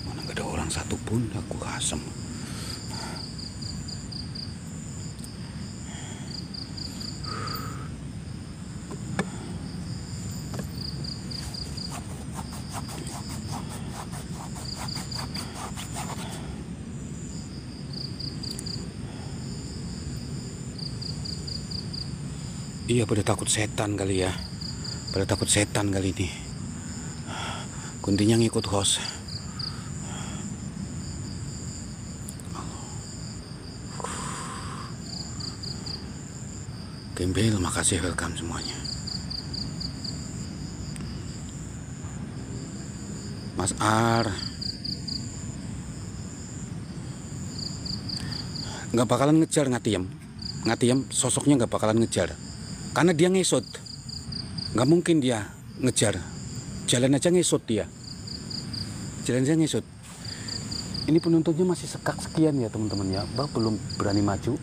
Mana nggak ada orang satupun, aku asem. Iya, pada takut setan kali ya. Pada takut setan kali ini. Kuntinya ngikut host. Gembel, makasih, welcome semuanya. Mas Ar. Nggak bakalan ngejar Ngatiem. Ngatiem sosoknya nggak bakalan ngejar. Karena dia ngesot. Nggak mungkin dia ngejar. Jalan aja ngesot dia. Jalan aja ngesot. Ini penontonnya masih sekak sekian ya teman-teman ya. Mbah belum berani maju.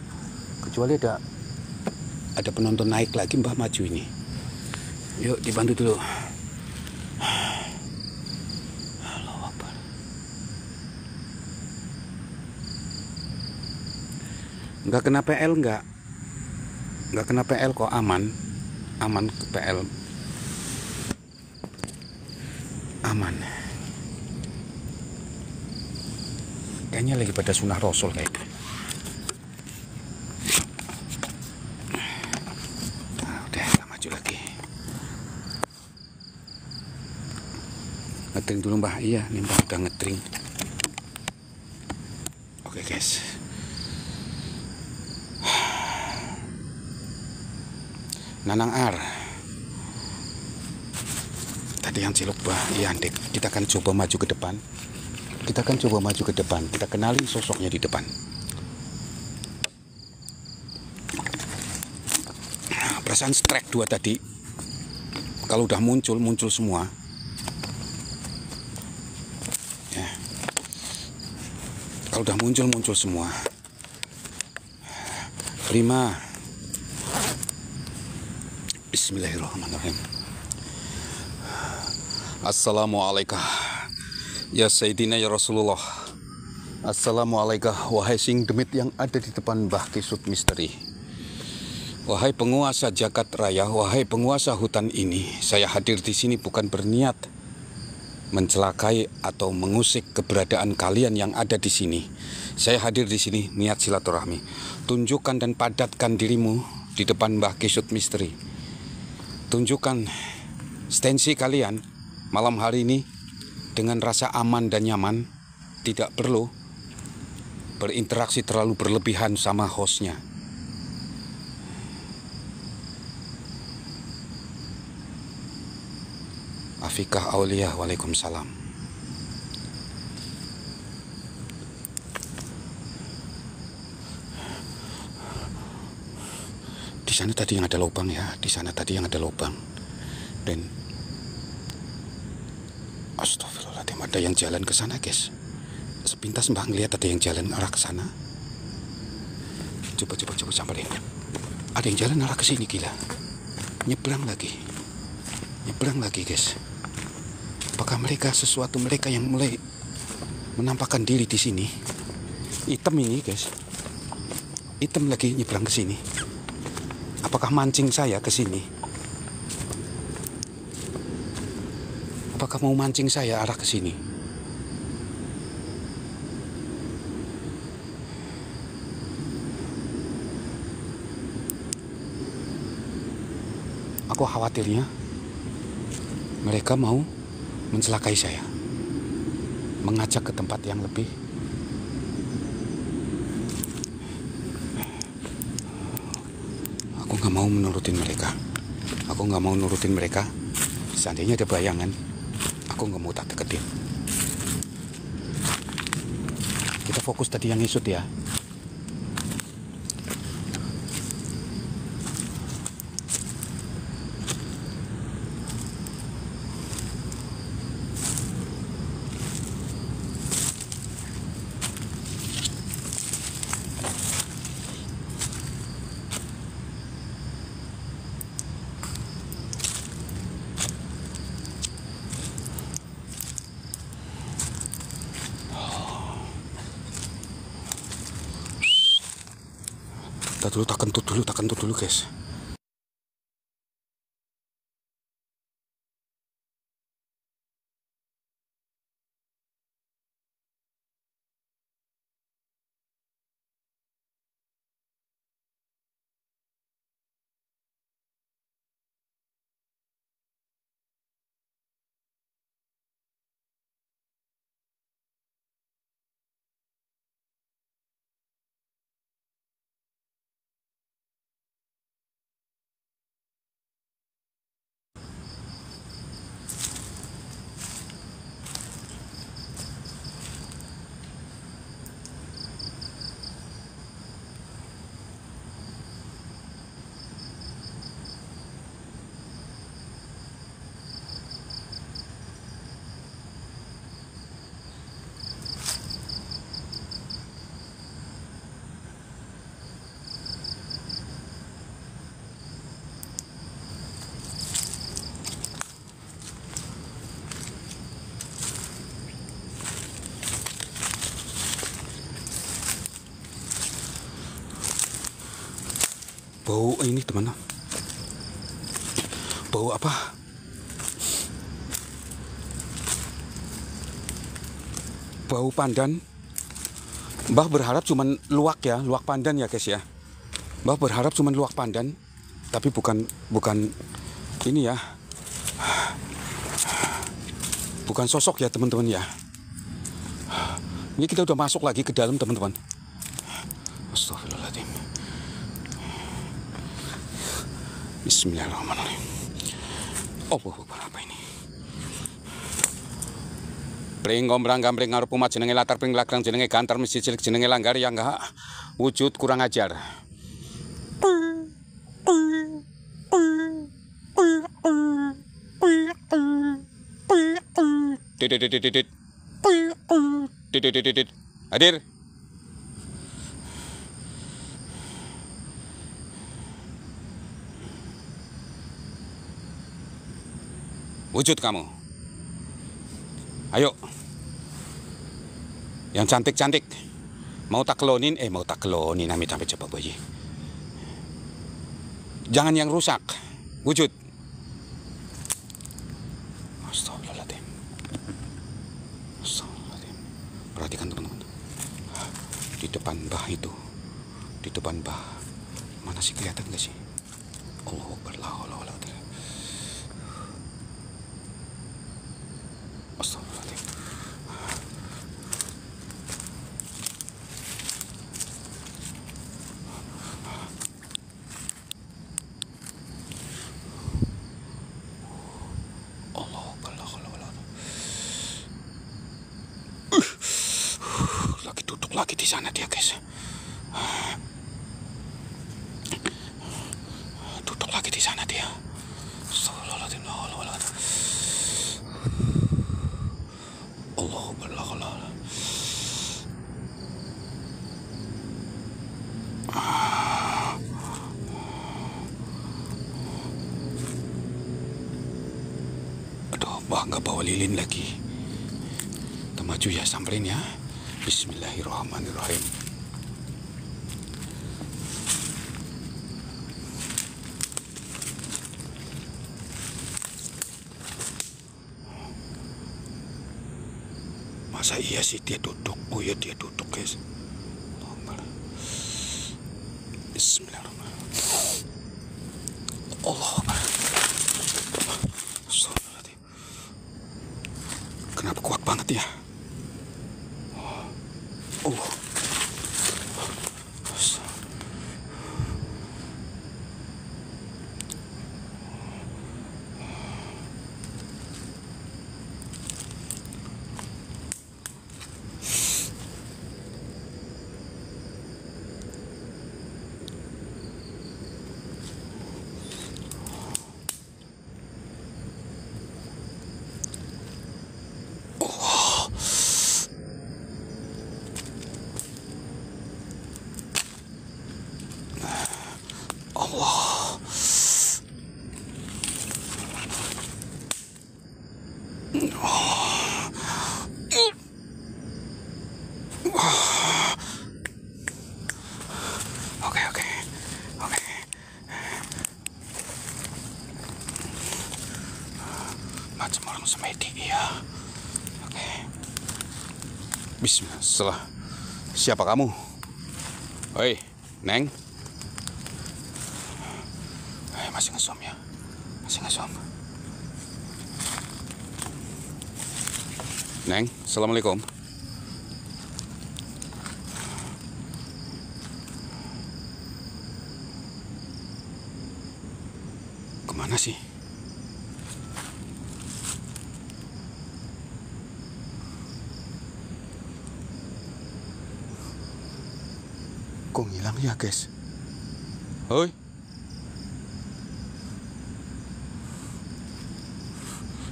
Kecuali ada penonton naik lagi, Mbah maju ini. Yuk dibantu dulu. Allahu Akbar. Nggak kena PL nggak? Nggak kena PL kok, aman ke PL, aman. Kayaknya lagi pada sunah rasul kayaknya. Nah, udah maju lagi. Ngetring dulu Mbah. Iya nih Mbah udah ngetring. Oke guys. Nanang Ar. Tadi yang cilok Bah, iya Dek. Kita akan coba maju ke depan. Kita kenalin sosoknya di depan. Perasaan strike 2 tadi. Kalau udah muncul semua. Ya. Kalau udah muncul semua. 5. Bismillahirrahmanirrahim. Assalamualaikum ya Sayyidina ya Rasulullah. Assalamualaikum wahai sing demit yang ada di depan Mbah Kisut Misteri. Wahai penguasa jagat raya, wahai penguasa hutan ini, saya hadir di sini bukan berniat mencelakai atau mengusik keberadaan kalian yang ada di sini. Saya hadir di sini niat silaturahmi. Tunjukkan dan padatkan dirimu di depan Mbah Kisut Misteri. Tunjukkan stensi kalian malam hari ini dengan rasa aman dan nyaman. Tidak perlu berinteraksi terlalu berlebihan sama hostnya. Afikah Aulia, waalaikumsalam. sana tadi yang ada lubang ya, di sana tadi yang ada lubang. Dan astagfirullahaladzim, ada yang jalan ke sana guys. Sepintas Mbah ngeliat ada yang jalan arah ke sana. Coba samperin. Ada yang jalan arah ke sini, gila. Nyebrang lagi guys. Apakah mereka yang mulai menampakkan diri di sini? Hitam ini guys. Hitam lagi nyebrang ke sini. Apakah mancing saya ke sini? Apakah mau mancing saya arah ke sini? Aku khawatirnya mereka mau mencelakai saya, mengajak ke tempat yang lebih. Aku nggak mau nurutin mereka. Seandainya ada bayangan, aku nggak mau tak deketin. Kita fokus tadi yang isut ya. Tak kentut dulu guys. Bau ini teman. Bau apa? Bau pandan. Mbah berharap cuman luwak pandan ya guys ya. Mbah berharap cuman luwak pandan, tapi bukan ini ya. Bukan sosok ya teman-teman ya. Ini kita udah masuk lagi ke dalam teman-teman. Astagfirullahaladzim. Bismillahirrahmanirrahim. Apa ini? Pring gombrang gampring ngarep umat jenenge latar pring lakrang jenenge gantar mesti cilik jenenge langgar yang enggak wujud kurang ajar. Hadir. Wujud kamu. Ayo. Yang cantik-cantik. Mau tak kelonin, amit sampai coba bayi. Jangan yang rusak. Wujud. Astagfirullahaladzim. Perhatikan teman-teman. Di depan Mbah itu. Di depan Mbah. Mana sih, kelihatan gak sih? Allahu Akbar. Astagfirullahaladzim. Lagi duduk lagi di sana dia guys. Allah Allah. Aduh, nggak bawa lilin lagi. Kita maju ya, samperin ya. Bismillahirrahmanirrahim. Masa iya sih dia duduk? Oh ya, dia duduk, guys. Bismillahirrahmanirrahim. Allah Akbar. Kenapa kuat banget ya? Oh. Allah. Oke. Macam orang semedi ya. Oke. Bismillah. Siapa kamu? Hei, Neng. Masih ngesom ya, masih ngesom. Neng, assalamualaikum. Kemana sih? Kok ngilang ya, guys? Hoi.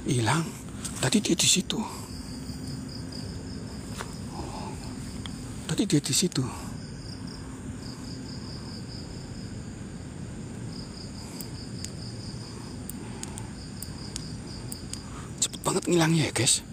Hilang. Tadi dia di situ. Oh, tadi dia di situ. Cepet banget ngilangnya ya, guys.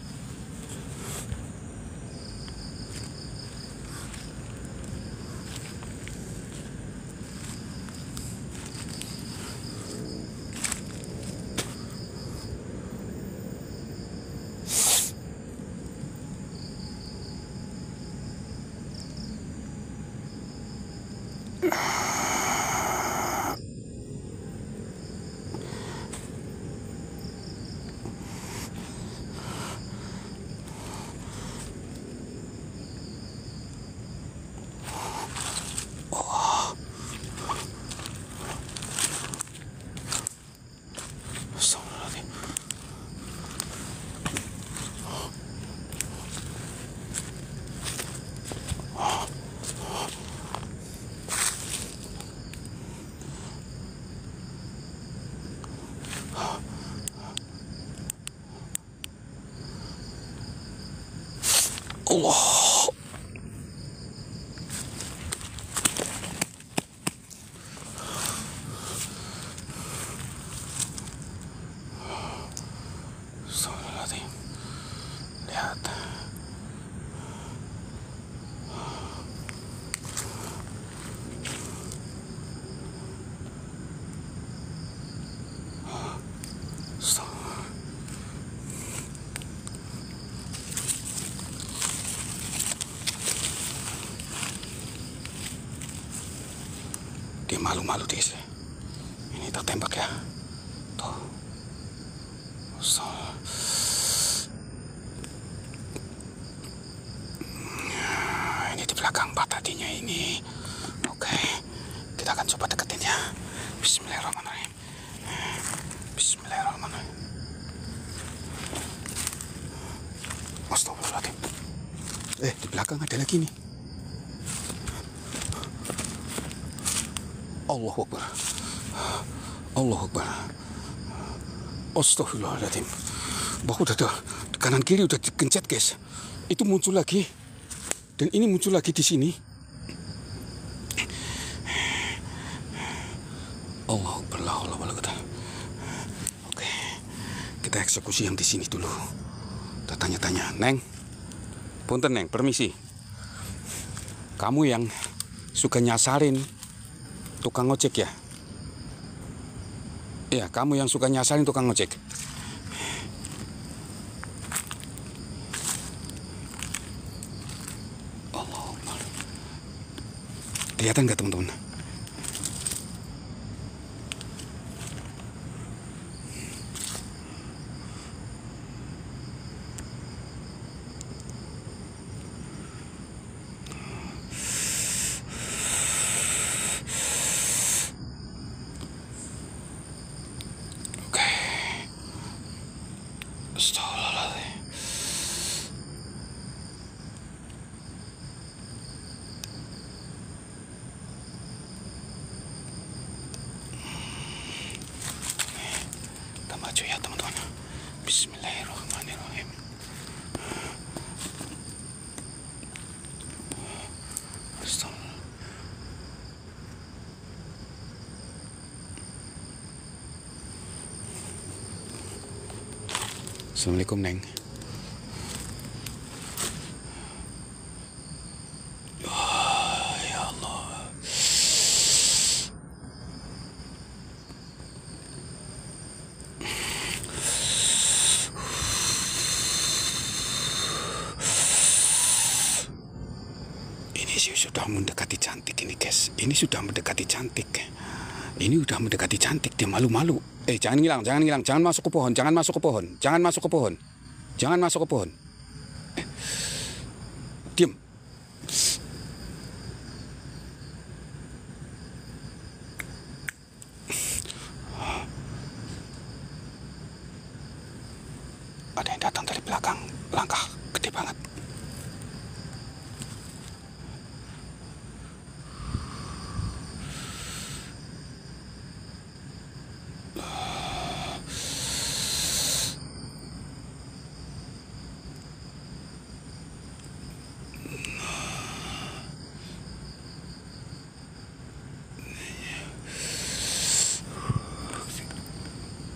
Allah. Astagfirullahaladzim. Lihat. Dia malu-malu dia sih. Ini tertembak ya. Tuh. Ini di belakang Pak tadinya ini. Oke. Kita akan coba deketin ya. Bismillahirrahmanirrahim. Bismillahirrahmanirrahim. Astagfirullahaladzim. Di belakang ada lagi nih. Allahu Akbar. Allahu Akbar. Astagfirullahaladzim. Bahu udah Kanan kiri udah dikencet guys. Itu muncul lagi. Dan ini muncul lagi di sini. Allahu Akbar, la haula wala quwwata. Oke. Kita eksekusi yang di sini dulu. Kita tanya-tanya, Neng. Punten Neng, permisi. Kamu yang suka nyasarin tukang ojek ya? Iya, kamu yang suka nyasarin tukang ojek. Allah. Kelihatan nggak teman-teman? Kita maju ya teman-teman. Bismillahirrahmanirrahim. Assalamualaikum Neng. Ya Allah. Ini sih sudah mendekati cantik ini guys. Ini sudah mendekati cantik. Ini udah mendekati cantik, dia malu-malu. Jangan ngilang, jangan ngilang, jangan masuk ke pohon, jangan masuk ke pohon, jangan masuk ke pohon, jangan masuk ke pohon. Diam. Ada yang datang dari belakang, langkah gede banget.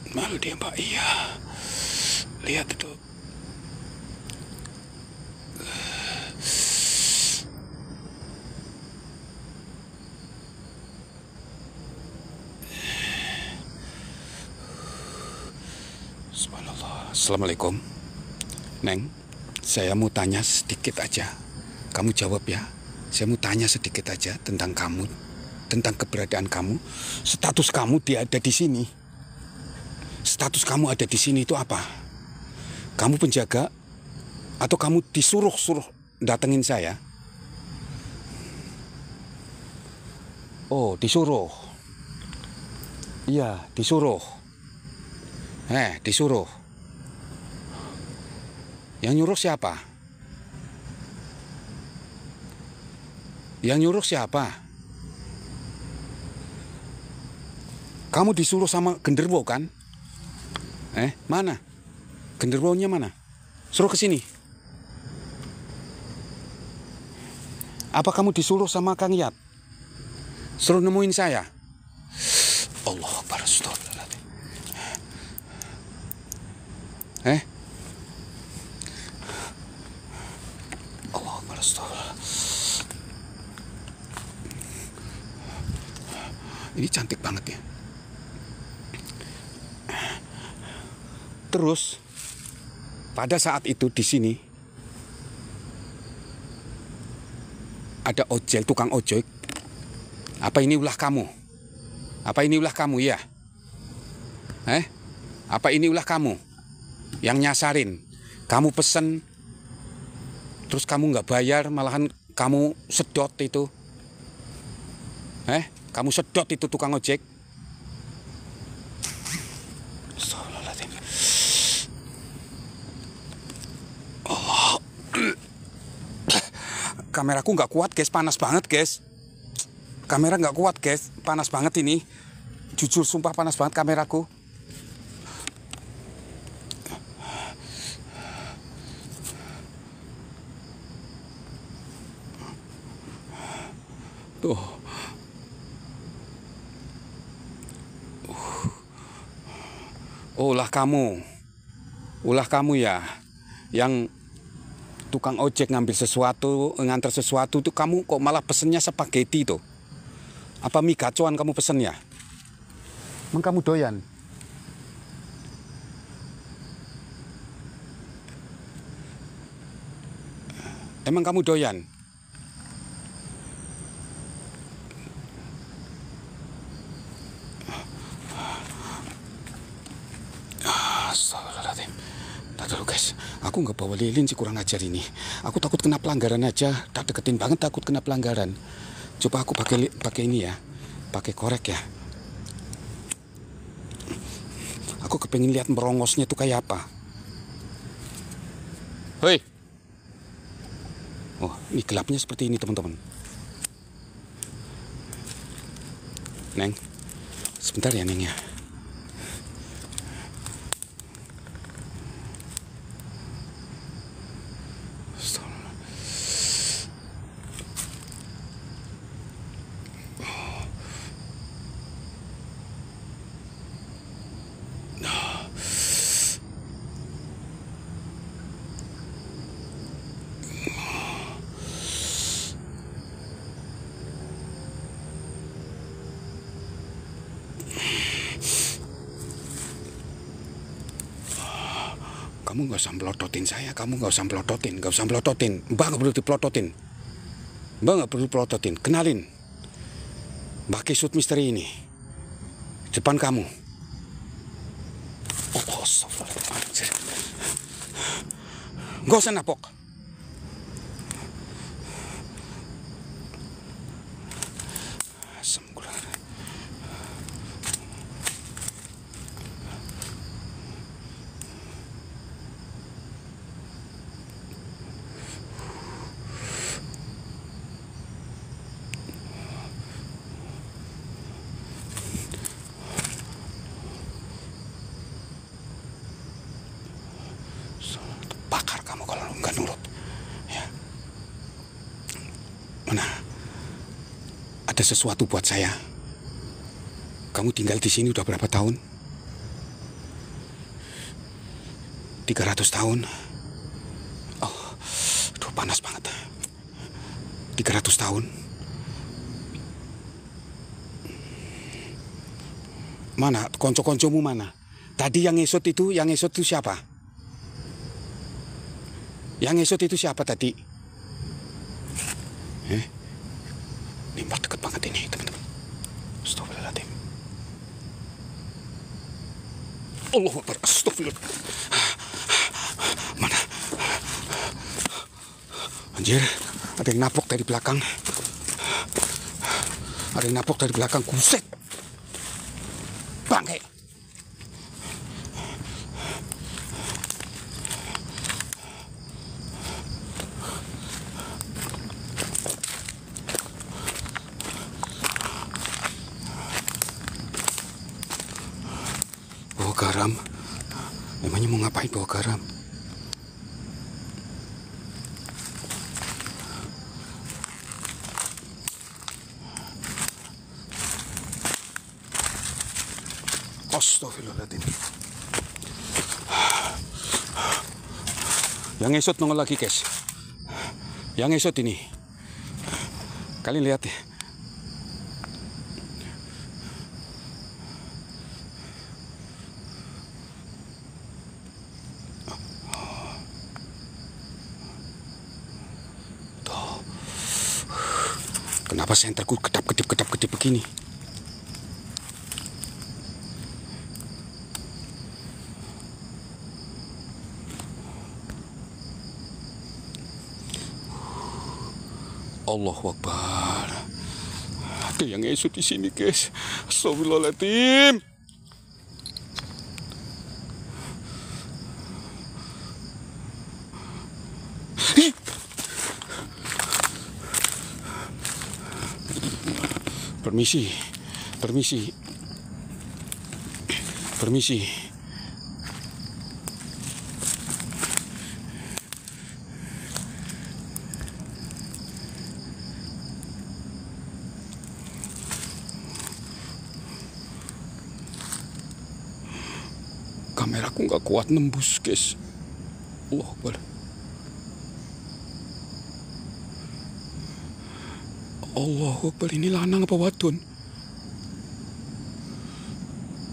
Malu dia Mbak, iya. Lihat itu. Subhanallah. Assalamualaikum. Neng, saya mau tanya sedikit aja. Kamu jawab ya. Saya mau tanya sedikit aja tentang kamu, tentang keberadaan kamu. Status kamu dia ada di sini. Status kamu ada di sini itu apa? Kamu penjaga atau kamu disuruh datengin saya? Oh, disuruh. Iya, disuruh. Disuruh. Yang nyuruh siapa? Yang nyuruh siapa? Kamu disuruh sama genderwo kan? Mana? Genderwonya mana? Suruh ke sini. Apa kamu disuruh sama Kang Yat? Suruh nemuin saya. Allah Akbar. Allah Akbar. Ini cantik banget ya. Terus pada saat itu di sini ada tukang ojek. Apa ini ulah kamu? Apa ini ulah kamu ya? Apa ini ulah kamu yang nyasarin? Kamu pesen, terus kamu nggak bayar, malahan kamu sedot itu. Kamu sedot itu tukang ojek. Kameraku nggak kuat guys, panas banget guys. Kamera nggak kuat guys, panas banget ini. Jujur sumpah panas banget kameraku. Oh. Oh, ulah kamu ya, yang tukang ojek ngambil sesuatu, ngantar sesuatu tuh kamu kok malah pesennya spaghetti tuh. Apa mie gacoan kamu pesen ya? Emang kamu doyan? Emang kamu doyan? Astagfirullahaladzim. Tadi dulu guys, aku nggak bawa lilin sih, kurang ajar ini. Aku takut kena pelanggaran aja, tak deketin banget takut kena pelanggaran. Coba aku pakai ini ya, pakai korek ya. Aku kepengen lihat merongosnya tuh kayak apa. Hei. Oh, ini gelapnya seperti ini teman-teman. Neng, sebentar ya Neng ya. Kamu nggak usah melototin saya, kamu nggak usah melototin. Mbak nggak perlu dipelototin. Mbak nggak perlu pelototin. Kenalin, Mbak Kisut Misteri ini. Depan kamu. Oh, astagfirullahaladzim. Nggak usah napok. Bakar kamu kalau nggak nurut. Ya. Mana? Ada sesuatu buat saya. Kamu tinggal di sini udah berapa tahun? 300 tahun. Oh, aduh panas banget. 300 tahun. Mana? Konco-koncomu mana? Tadi yang ngesot itu siapa? Yang ngesot itu siapa tadi? Ini deket banget ini, teman-teman. Astagfirullahaladzim. Allahu Akbar. Astagfirullah. Mana? Anjir, ada yang napok dari belakang. Ada yang napok dari belakang. Kuset. Bangke. Bawa garam. Emangnya mau ngapain bawa garam? Astagfirullahaladzim. Yang ngesot nongol lagi guys. Yang ngesot ini. Kalian lihat ya. Tuh. Kenapa senterku kedap-kedip begini? Allahu Akbar. Ada yang ngesot di sini, guys. Astagfirullahaladzim. Permisi. Kameraku nggak kuat nembus, guys. Allah Akbar. Allah Akbar, ini lanang apa wadon?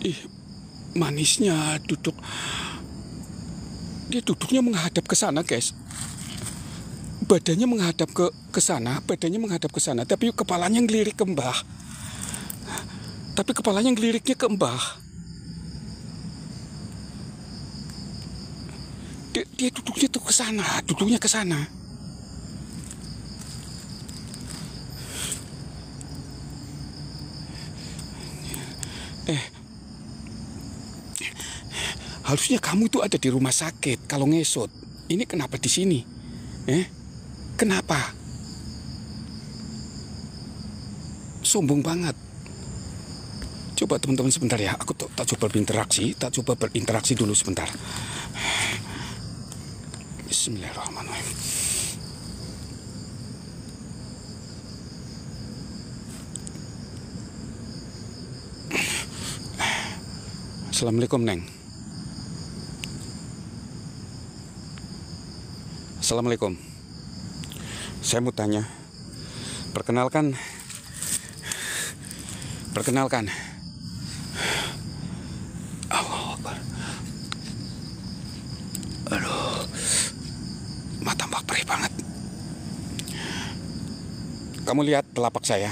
Ih, manisnya duduk. Dia duduknya menghadap ke sana, guys. Badannya menghadap ke sana, tapi kepalanya ngelirik ke Mbah. Tapi kepalanya ngeliriknya ke Mbah. Dia duduknya tuh ke sana, duduknya ke sana. Harusnya kamu tuh ada di rumah sakit kalau ngesot. Ini kenapa di sini? Kenapa? Sombong banget. Coba teman-teman sebentar ya. Aku tak coba berinteraksi dulu sebentar. Bismillahirrahmanirrahim. Assalamualaikum, Neng. Assalamualaikum. Saya mau tanya. Perkenalkan. Allah Akbar. Aduh. Mata Mbak perih banget. Kamu lihat telapak saya?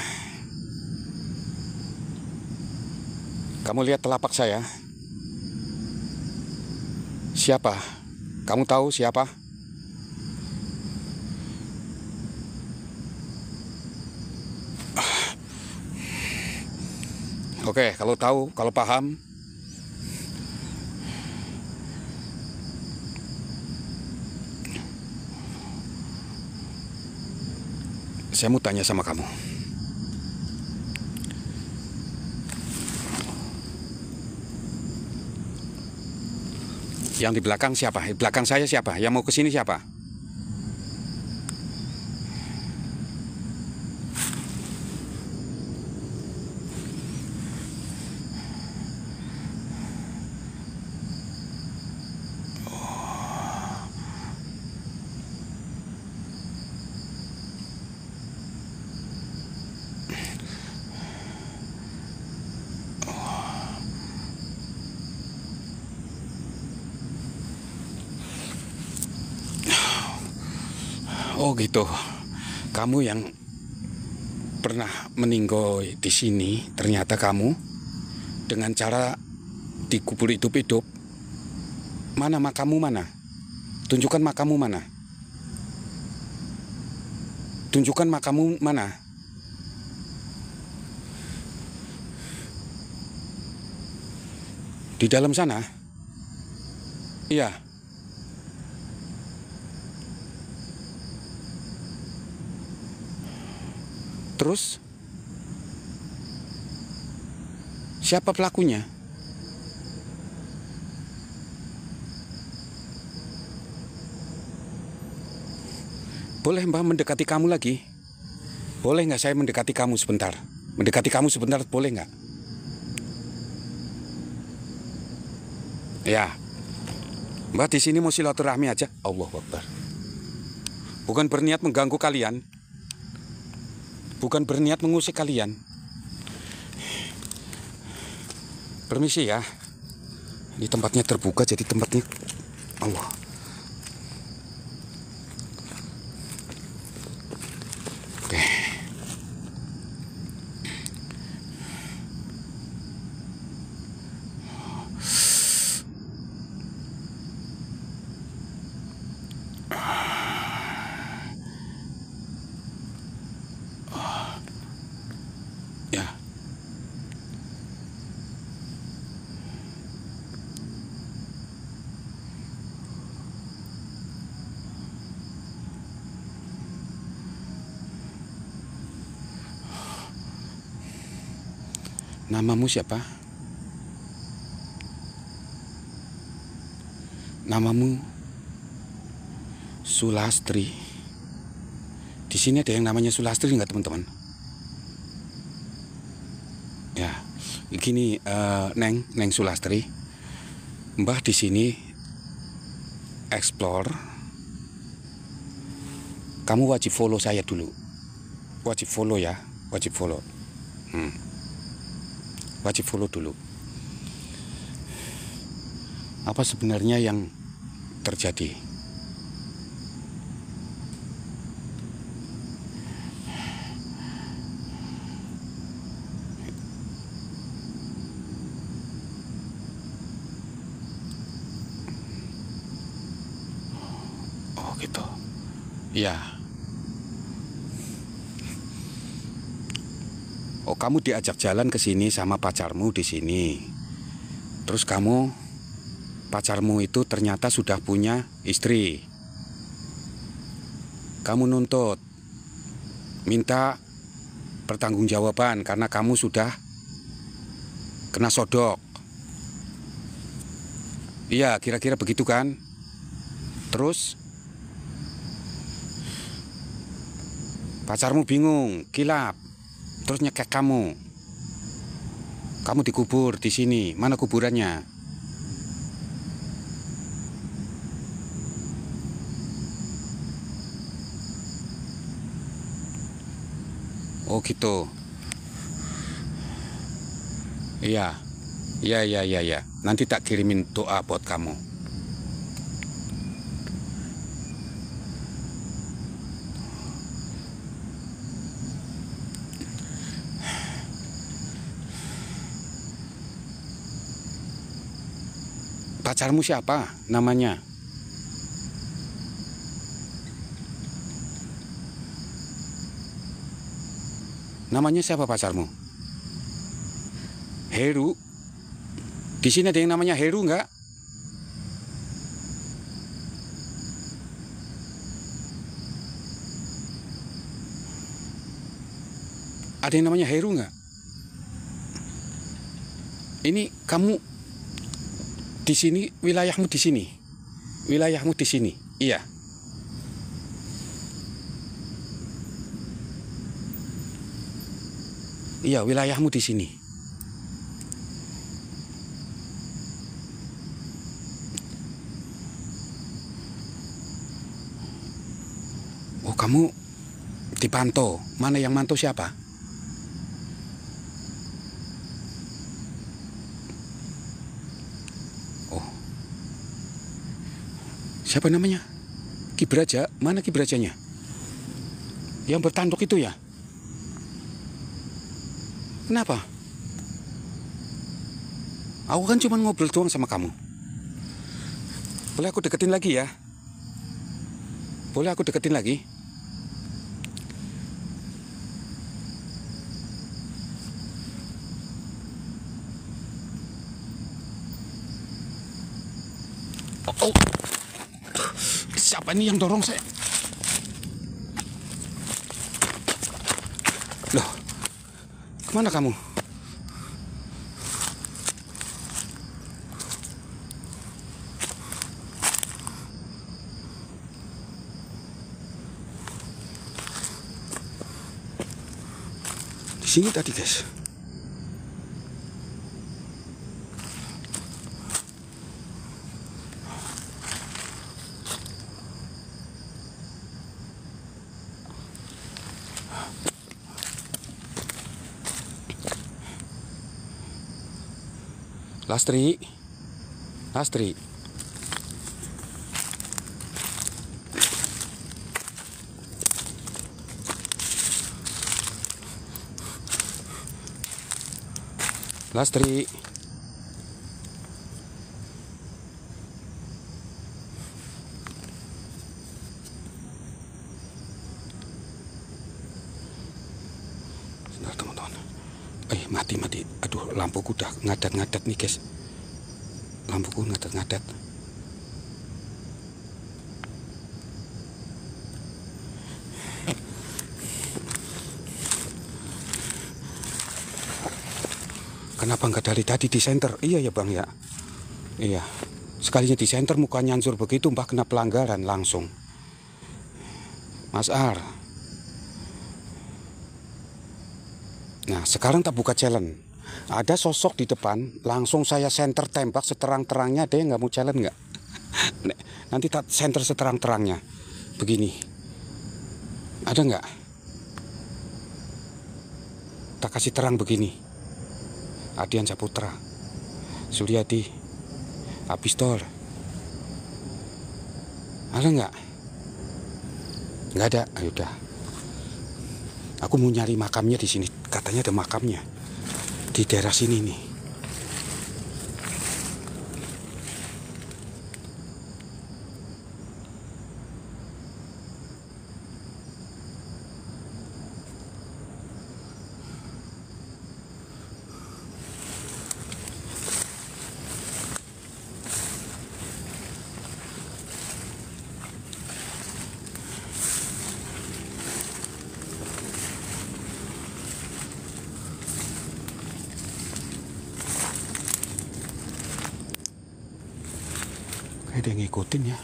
Siapa? Kamu tahu siapa? Oke, kalau tahu, kalau paham. Saya mau tanya sama kamu. Yang di belakang siapa? Di belakang saya siapa? Yang mau ke sini siapa? Oh gitu. Kamu yang pernah meninggal di sini, ternyata kamu dengan cara dikubur hidup-hidup. Mana makammu mana? Tunjukkan makammu mana? Tunjukkan makammu mana? Di dalam sana? Iya. Terus? Siapa pelakunya? Boleh Mbak mendekati kamu lagi? Boleh nggak saya mendekati kamu sebentar? Mendekati kamu sebentar boleh nggak? Ya. Mbak di sini mau silaturahmi aja. Allahu Akbar. Bukan berniat mengganggu kalian. Bukan berniat mengusik kalian. Permisi ya. Ini tempatnya terbuka jadi tempatnya Allah. Oke. Ya. Namamu siapa? Namamu Sulastri. Di sini ada yang namanya Sulastri nggak teman-teman? Ya, gini Neng Sulastri. Mbah di sini explore. Kamu wajib follow saya dulu. Wajib follow ya, wajib follow. Wajib follow dulu. Apa sebenarnya yang terjadi? Oh gitu. Ya. Oh, kamu diajak jalan ke sini sama pacarmu di sini. Terus pacarmu itu ternyata sudah punya istri. Kamu nuntut, minta pertanggungjawaban karena kamu sudah kena sodok. Iya, kira-kira begitu kan? Terus pacarmu bingung, kilap, terus nyekek kamu. Kamu dikubur di sini. Mana kuburannya? Oh gitu. Iya. Iya. Nanti tak kirimin doa buat kamu. Pacarmu siapa namanya? Namanya siapa pacarmu? Heru? Di sini ada yang namanya Heru enggak? Ada yang namanya Heru enggak? Ini kamu di sini, wilayahmu di sini. Wilayahmu di sini. Iya. Iya, wilayahmu di sini. Oh, kamu dipantau. Mana yang mantau siapa? Oh. Siapa namanya? Ki Braja? Mana Ki Brajanya? Yang bertanduk itu ya? Kenapa? Aku kan cuma ngobrol doang sama kamu. Boleh aku deketin lagi ya? Boleh aku deketin lagi? Oh. Siapa ini yang dorong saya? Loh, kemana kamu? Di sini tadi, guys. Lastri. Lastri. Sebentar teman-teman. Mati. Aduh, lampuku udah ngadat-ngadat nih, guys. Lampuku ngadat-ngadat. Kenapa nggak dari tadi di senter? Iya ya bang ya. Iya. Sekalinya di senter muka nyansur begitu, mbah kena pelanggaran langsung. Mas Ar. Nah sekarang tak buka challenge. Ada sosok di depan, langsung saya senter tembak seterang-terangnya. Ada yang nggak mau jalan nggak? Nanti tak senter seterang-terangnya. Begini. Ada nggak? Tak kasih terang begini. Adian Saputra, Suryadi, Abistol. Ada nggak? Nggak ada. Ayo udah. Aku mau nyari makamnya di sini. Katanya ada makamnya di daerah sini nih. Kayak ada yang ngikutin ya.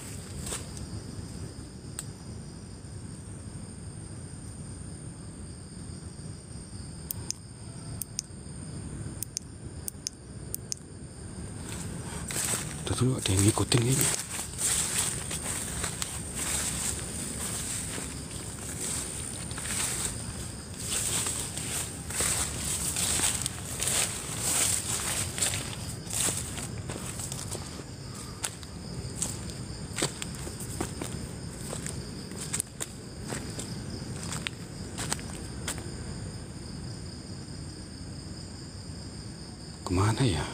Tuh dulu ada yang ngikutin ini. Kemana ya?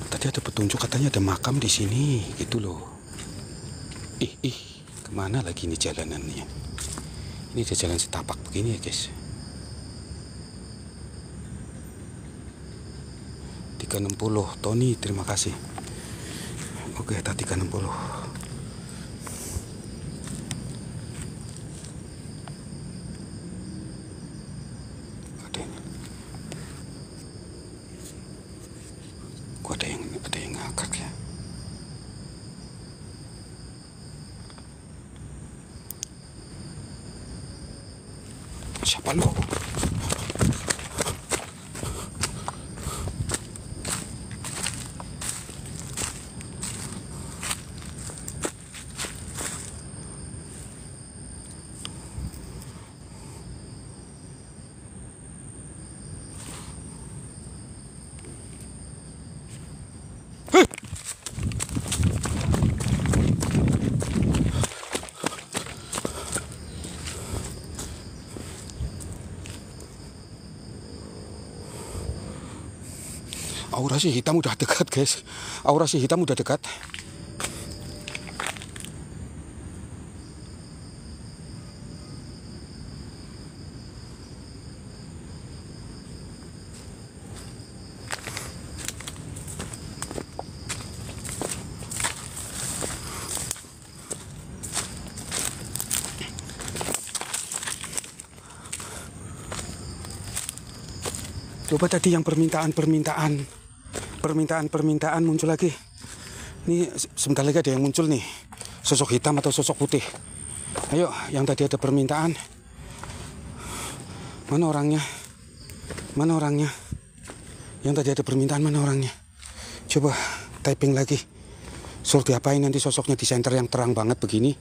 Tadi ada petunjuk katanya ada makam di sini, gitu loh. Kemana lagi ini jalanannya? Ini ada jalan setapak begini ya guys. 360, Tony, terima kasih. Oke, tadi 360. Ada yang ngakak ya. Siapa lu? Aura si hitam udah dekat guys. Aura si hitam udah dekat. Coba tadi yang permintaan muncul lagi. Ini sebentar lagi ada yang muncul nih. Sosok hitam atau sosok putih. Ayo, yang tadi ada permintaan. Mana orangnya? Mana orangnya? Yang tadi ada permintaan, mana orangnya? Coba typing lagi. Suruh diapain nanti sosoknya di center yang terang banget begini.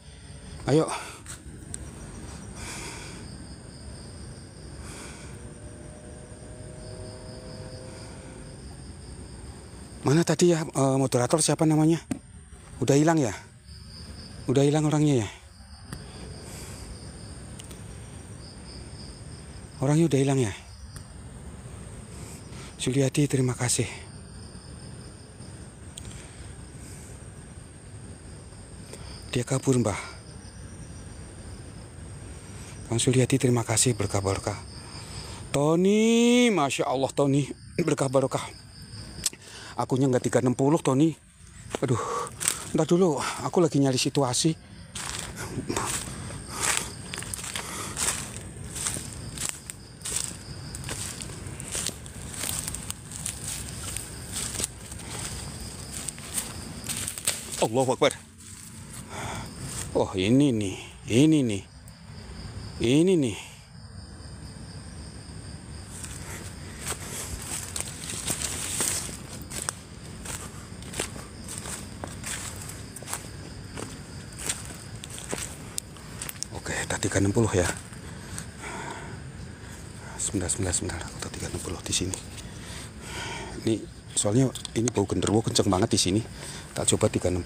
Ayo. Mana tadi ya moderator siapa namanya? Udah hilang ya? Udah hilang orangnya ya? Orangnya udah hilang ya? Suliati, terima kasih. Dia kabur, Mbah. Kang Suliati, terima kasih, berkah-berkah. Tony, Masya Allah Tony, berkah-berkah. Akunya nggak 360 Tony. Aduh, ntar dulu, aku lagi nyari situasi. Allahu Akbar. Oh ini nih. Udah 360 ya. Sebentar. Aku udah 360 di sini. Ini soalnya ini bau genderuwo kenceng banget di sini. Tak coba 360.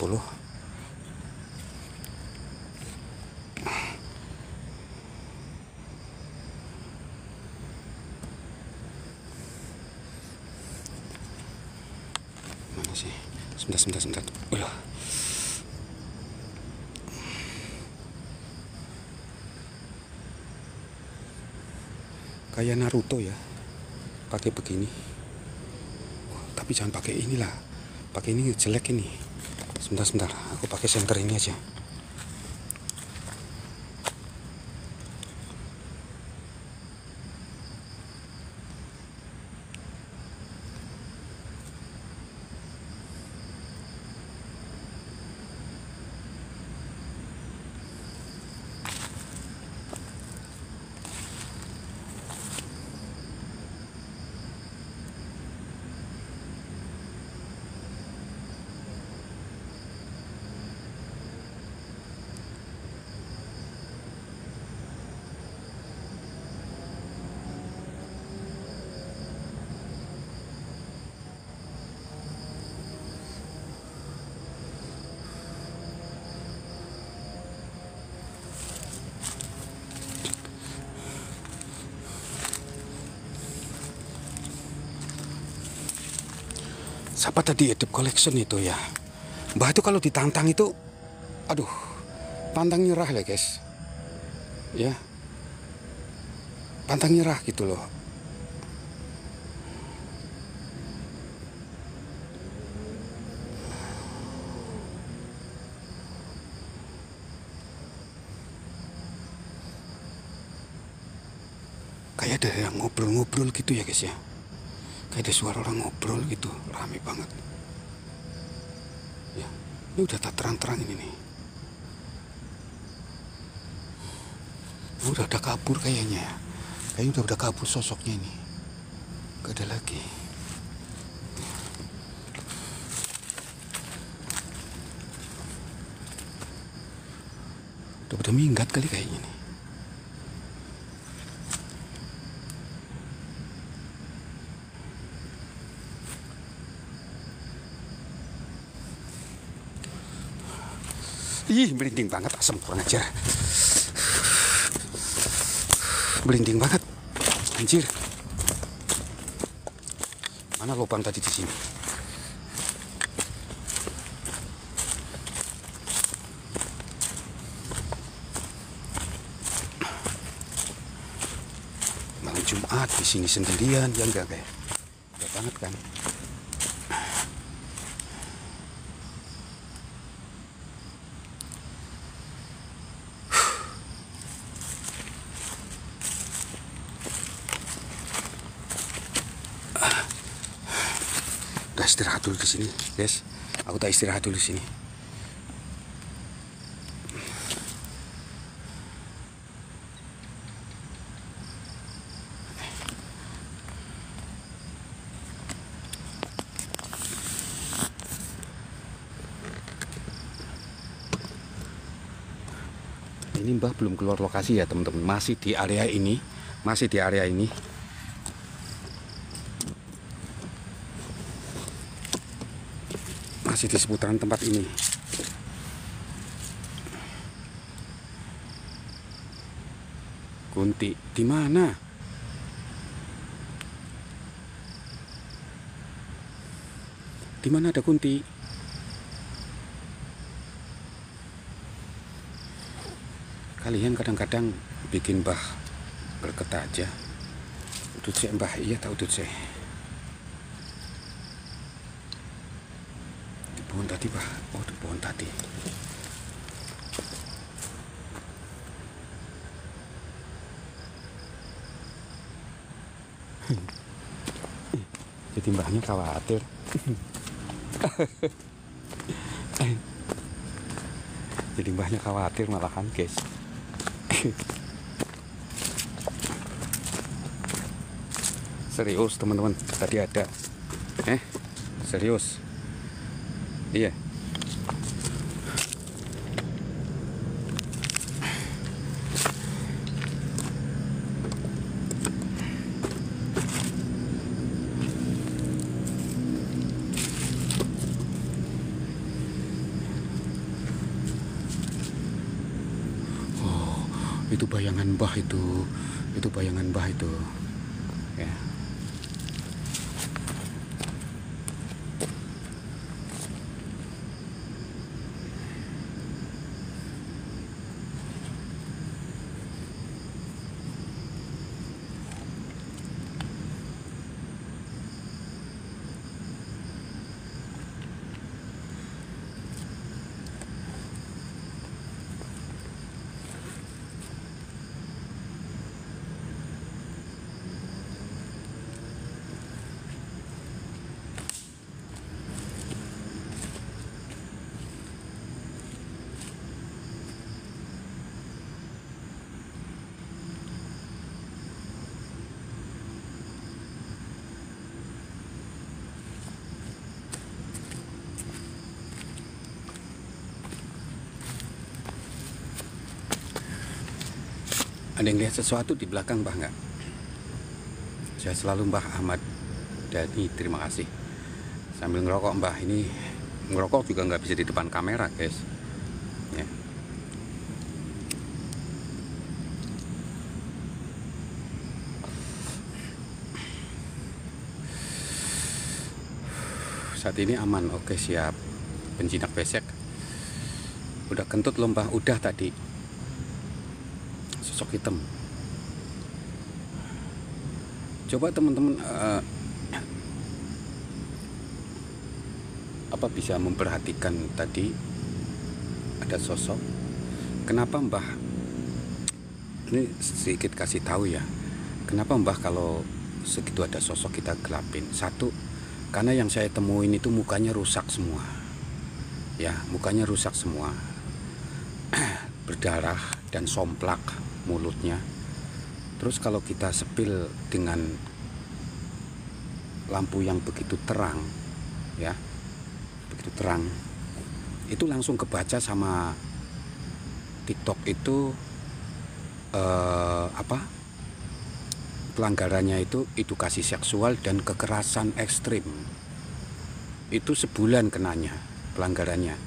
Mana sih? Sebentar. Udah. Kayak Naruto ya, pakai begini. Tapi jangan pakai inilah, pakai ini jelek ini. Sebentar, aku pakai senter ini aja. Siapa tadi Edip Collection itu ya? Mbah itu kalau ditantang itu, aduh, pantang nyerah lah guys. Ya, pantang nyerah gitu loh. Kayak ada yang ngobrol-ngobrol gitu ya guys ya. Kayak ada suara orang ngobrol gitu, rame banget. Ya, ini udah tak terang-terang ini nih. Udah kabur kayaknya ya. Kayaknya udah kabur sosoknya ini. Gak ada lagi. Udah pada minggat kali kayaknya nih. Ih, merinding banget, asam kurang ajar. Merinding banget, anjir. Mana lubang tadi di sini? Malam Jumat di sini sendirian, ya enggak kayak? Enggak banget kan? Udah istirahat dulu di sini, guys. Aku tak istirahat dulu di sini. Ini Mbah belum keluar lokasi ya teman-teman. Masih di area ini, masih di seputaran tempat ini. Kunti di mana? Di mana ada Kunti? Kalian kadang-kadang bikin Mbah berket aja. Udut sih Mbah, iya tahu udut sih. Di pohon tadi Mbah, oh di pohon tadi. Jadi Mbahnya khawatir. Jadi Mbahnya khawatir malahan guys. Serius teman-teman, tadi ada. Serius. Iya. Itu bayangan Mbah itu bayangan Mbah itu. Ya. Ada yang lihat sesuatu di belakang Mbah nggak? Saya selalu Mbah Ahmad Dhani, terima kasih. Sambil ngerokok Mbah, ini ngerokok juga nggak bisa di depan kamera guys. Ya. Saat ini aman, oke siap. Penjinak besek udah kentut loh Mbah, udah tadi. Sosok hitam. Coba teman-teman apa bisa memperhatikan tadi ada sosok. Kenapa Mbah? Ini sedikit kasih tahu ya. Kenapa Mbah kalau segitu ada sosok kita gelapin? Satu, karena yang saya temuin itu mukanya rusak semua. Ya, mukanya rusak semua. Berdarah dan somplak mulutnya. Terus kalau kita sepil dengan lampu yang begitu terang, ya, begitu terang, itu langsung kebaca sama TikTok itu pelanggarannya itu edukasi seksual dan kekerasan ekstrim. Itu sebulan kenanya pelanggarannya.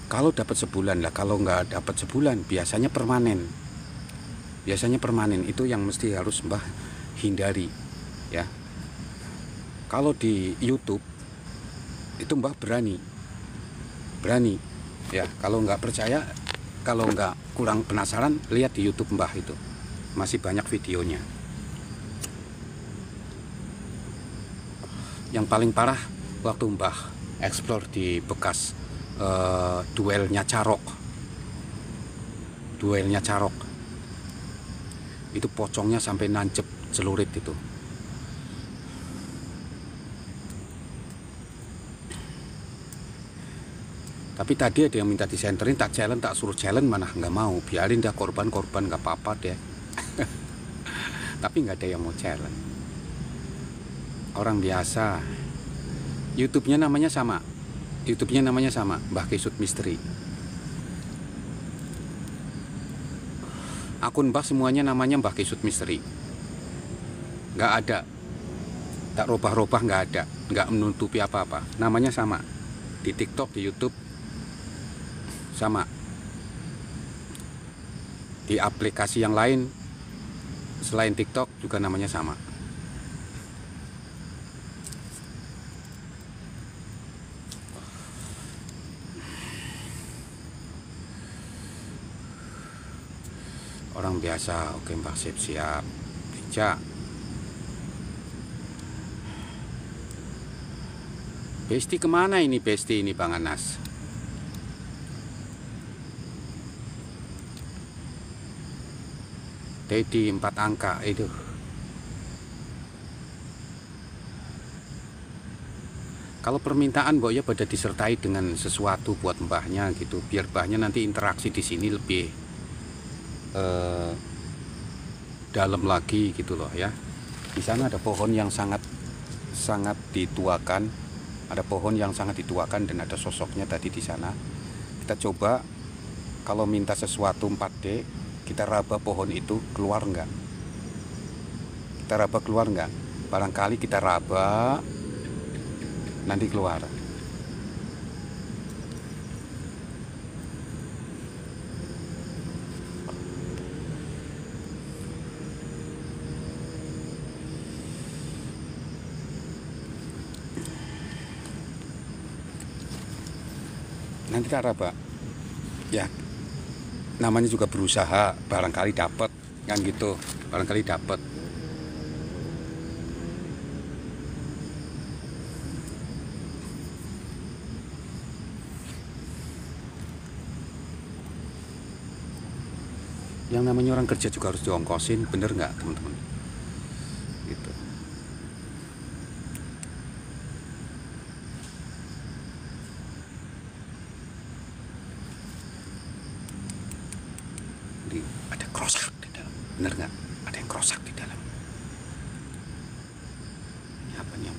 Kalau dapat sebulan lah, kalau nggak dapat sebulan biasanya permanen. Biasanya permanen, itu yang mesti harus Mbah hindari ya. Kalau di YouTube itu Mbah berani ya. Kalau nggak percaya, kalau nggak kurang penasaran, lihat di YouTube Mbah, itu masih banyak videonya. Yang paling parah waktu Mbah explore di bekas duelnya Carok, itu pocongnya sampai nancep celurit itu. Tapi tadi ada yang minta disenterin, tak suruh challenge, mana nggak mau, biarin dah korban nggak apa-apa deh. Tapi nggak ada yang mau challenge. Orang biasa. YouTube-nya namanya sama, Mbah Kisut Misteri. Akun Mbah semuanya namanya Mbah Kisut Misteri. Nggak ada, tak robah-robah, nggak ada, nggak menutupi apa-apa. Namanya sama. Di TikTok, di YouTube sama. Di aplikasi yang lain selain TikTok juga namanya sama. Orang biasa, oke Mbah, siap. Bijak. Besti kemana ini, Besti ini Bang Anas? Dedi 4 angka itu. Kalau permintaan Mbok ya pada disertai dengan sesuatu buat Mbahnya gitu, biar Mbahnya nanti interaksi di sini lebih dalam lagi gitu loh ya. Di sana ada pohon yang sangat dituakan, dan ada sosoknya tadi di sana. Kita coba kalau minta sesuatu 4D, kita raba pohon itu keluar enggak? Barangkali kita raba nanti keluar. nanti tak apa ya, namanya juga berusaha, barangkali dapat kan gitu, barangkali dapat. Yang namanya orang kerja juga harus diongkosin, bener nggak teman-teman? Gitu. Jadi ada kerosak di dalam, bener nggak? Ada yang kerosak di dalam. Ini apa nih?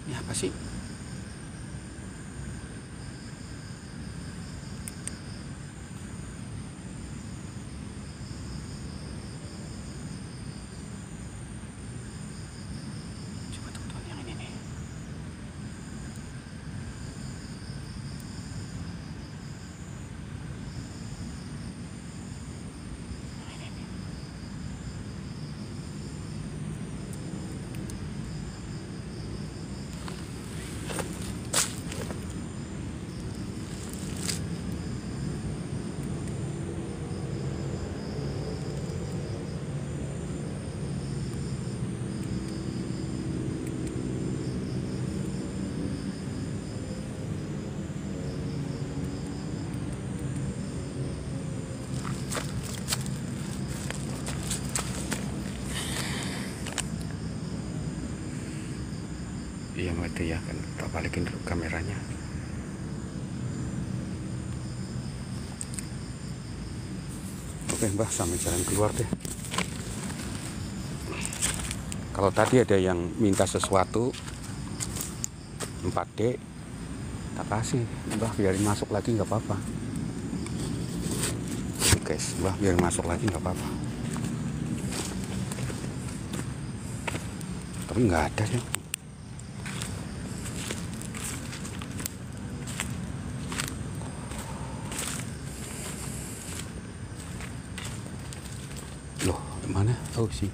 Ini apa sih? Iya mati ya kan, tak balikin dulu kameranya. Oke Mbah, sampai jalan keluar deh. Kalau tadi ada yang minta sesuatu 4D, tak kasih. Mbah biarin masuk lagi nggak apa-apa. Guys, Mbah biarin masuk lagi nggak apa-apa. Tapi nggak ada ya. Loh, mana? Oh, sini.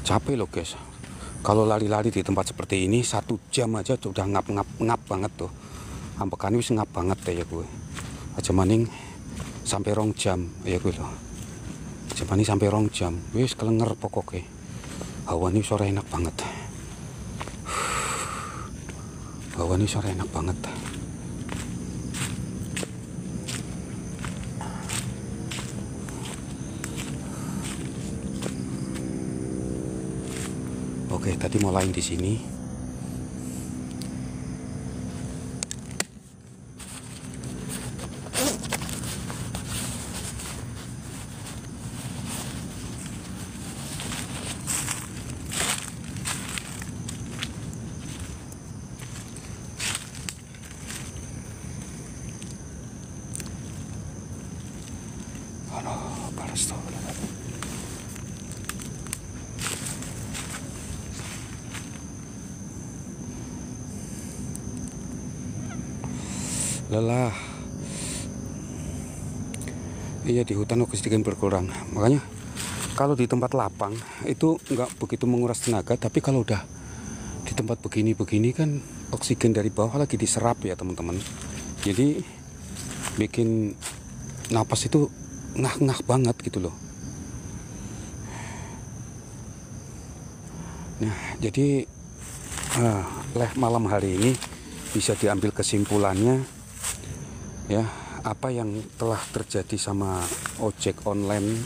Capek loh guys. Kalau lari-lari di tempat seperti ini 1 jam aja udah ngap banget tuh. Ambekan wis ngap banget ya gue. Aja maning sampai 2 jam ya gue loh. Aja maning sampai 2 jam. Wis kelenger pokoknya. Hawa ini sore enak banget. Hawa ini sore enak banget. Oke, tadi mau lain di sini. Halo, balas tuh. Lelah. Iya, di hutan oksigen berkurang. Makanya kalau di tempat lapang itu nggak begitu menguras tenaga, tapi kalau udah di tempat begini-begini kan oksigen dari bawah lagi diserap ya teman-teman. Jadi bikin napas itu ngah-ngah banget gitu loh. Nah, jadi malam hari ini bisa diambil kesimpulannya ya, apa yang telah terjadi sama ojek online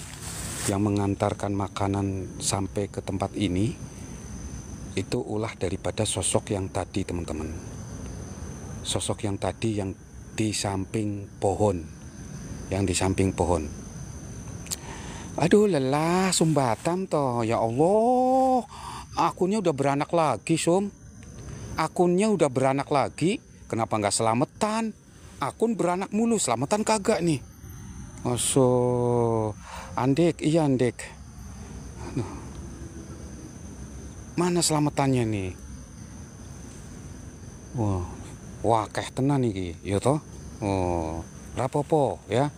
yang mengantarkan makanan sampai ke tempat ini itu ulah daripada sosok yang tadi teman-teman. Sosok yang tadi yang di samping pohon. Yang di samping pohon. Aduh lelah sumbatan toh. Ya Allah, akunnya udah beranak lagi Sum. Akunnya udah beranak lagi. Kenapa nggak selamatan? Akun beranak mulu, selamatan kagak nih. Andek, iya andek. Mana selamatannya nih? Wah, kayak tenan iki, ya toh? Oh, rapopo ya.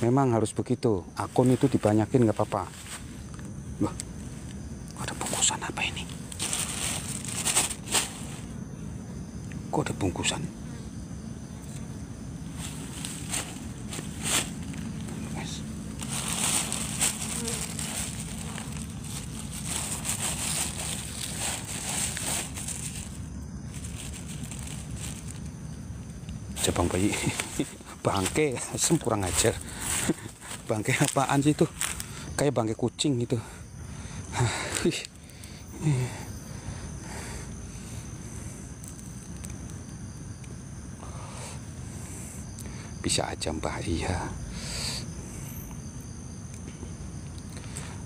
Memang harus begitu. Akun itu dibanyakin nggak apa-apa. Wah, ada bungkusan apa ini? Kok ada bungkusan? Jabang bayi. Bangke, asem kurang ajar. Bangke apaan sih itu? Kayak bangke kucing gitu. Bisa aja Mbah, iya.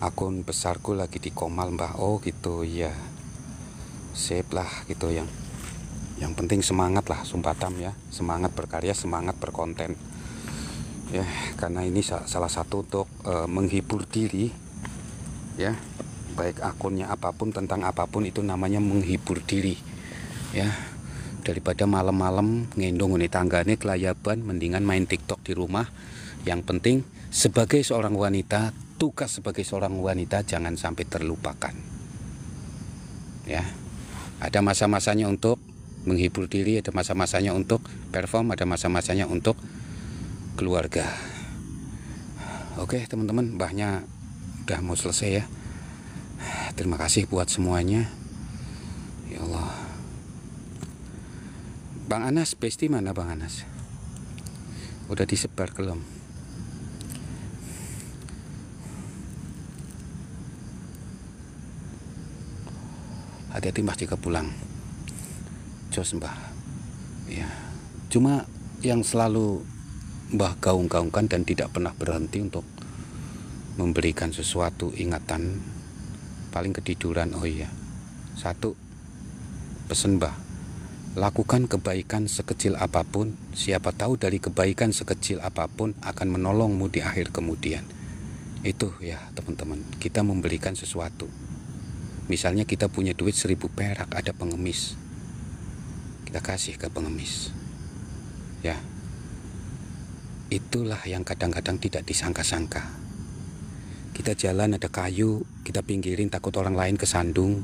Akun besarku lagi di Komal Mbah. Oh gitu, iya. Sip lah gitu yang penting semangat lah Sumbatam ya, semangat berkarya, semangat berkonten ya, karena ini salah satu untuk menghibur diri ya, baik akunnya apapun, tentang apapun, itu namanya menghibur diri ya. Daripada malam-malam ngendong nih tanggane kelayaban, mendingan main TikTok di rumah. Yang penting sebagai seorang wanita, tugas sebagai seorang wanita jangan sampai terlupakan ya. Ada masa-masanya untuk menghibur diri, ada masa-masanya untuk perform, ada masa-masanya untuk keluarga. Oke teman-teman, Mbahnya udah mau selesai ya. Terima kasih buat semuanya. Ya Allah. Bang Anas, Besti mana Bang Anas? Udah disebar belum? Hati-hati Mbah jika pulang. Jos Mbah ya, cuma yang selalu Mbah gaung-gaungkan dan tidak pernah berhenti untuk memberikan sesuatu ingatan paling ketiduran. Oh iya, satu pesan Mbah, lakukan kebaikan sekecil apapun, siapa tahu dari kebaikan sekecil apapun akan menolongmu di akhir kemudian. Itu ya teman-teman, kita memberikan sesuatu. Misalnya kita punya duit 1000 perak, ada pengemis, kita kasih ke pengemis ya. Itulah yang kadang-kadang tidak disangka-sangka. Kita jalan ada kayu, kita pinggirin takut orang lain kesandung,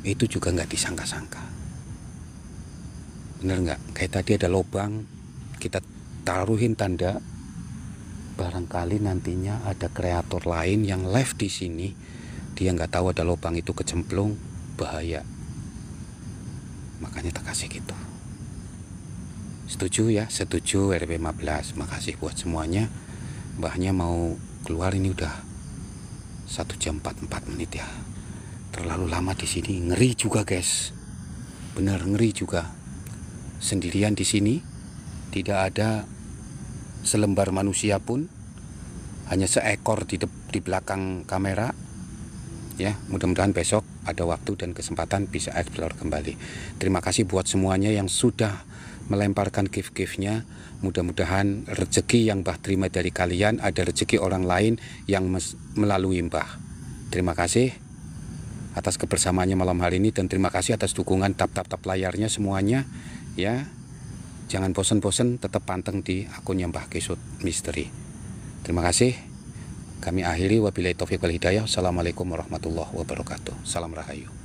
itu juga nggak disangka-sangka. Bener nggak? Kayak tadi ada lubang, kita taruhin tanda, barangkali nantinya ada kreator lain yang live di sini, dia nggak tahu ada lubang itu kecemplung, bahaya. Makanya tak kasih gitu. Setuju ya? Setuju RP 15. Makasih buat semuanya. Mbahnya mau keluar, ini udah 1 jam 44 menit ya. Terlalu lama di sini, ngeri juga guys. Bener ngeri juga. Sendirian di sini, tidak ada selembar manusia pun, hanya seekor di belakang kamera. Ya, mudah-mudahan besok ada waktu dan kesempatan bisa explore kembali. Terima kasih buat semuanya yang sudah melemparkan gift-giftnya. Mudah-mudahan rezeki yang Mbah terima dari kalian ada rezeki orang lain yang melalui Mbah. Terima kasih atas kebersamaannya malam hari ini, dan terima kasih atas dukungan tap layarnya semuanya ya. Jangan bosan-bosan, tetap panteng di akunnya Mbah Gesut Misteri. Terima kasih. Kami akhiri, wabillahi taufiq wal hidayah. Assalamualaikum warahmatullahi wabarakatuh. Salam Rahayu.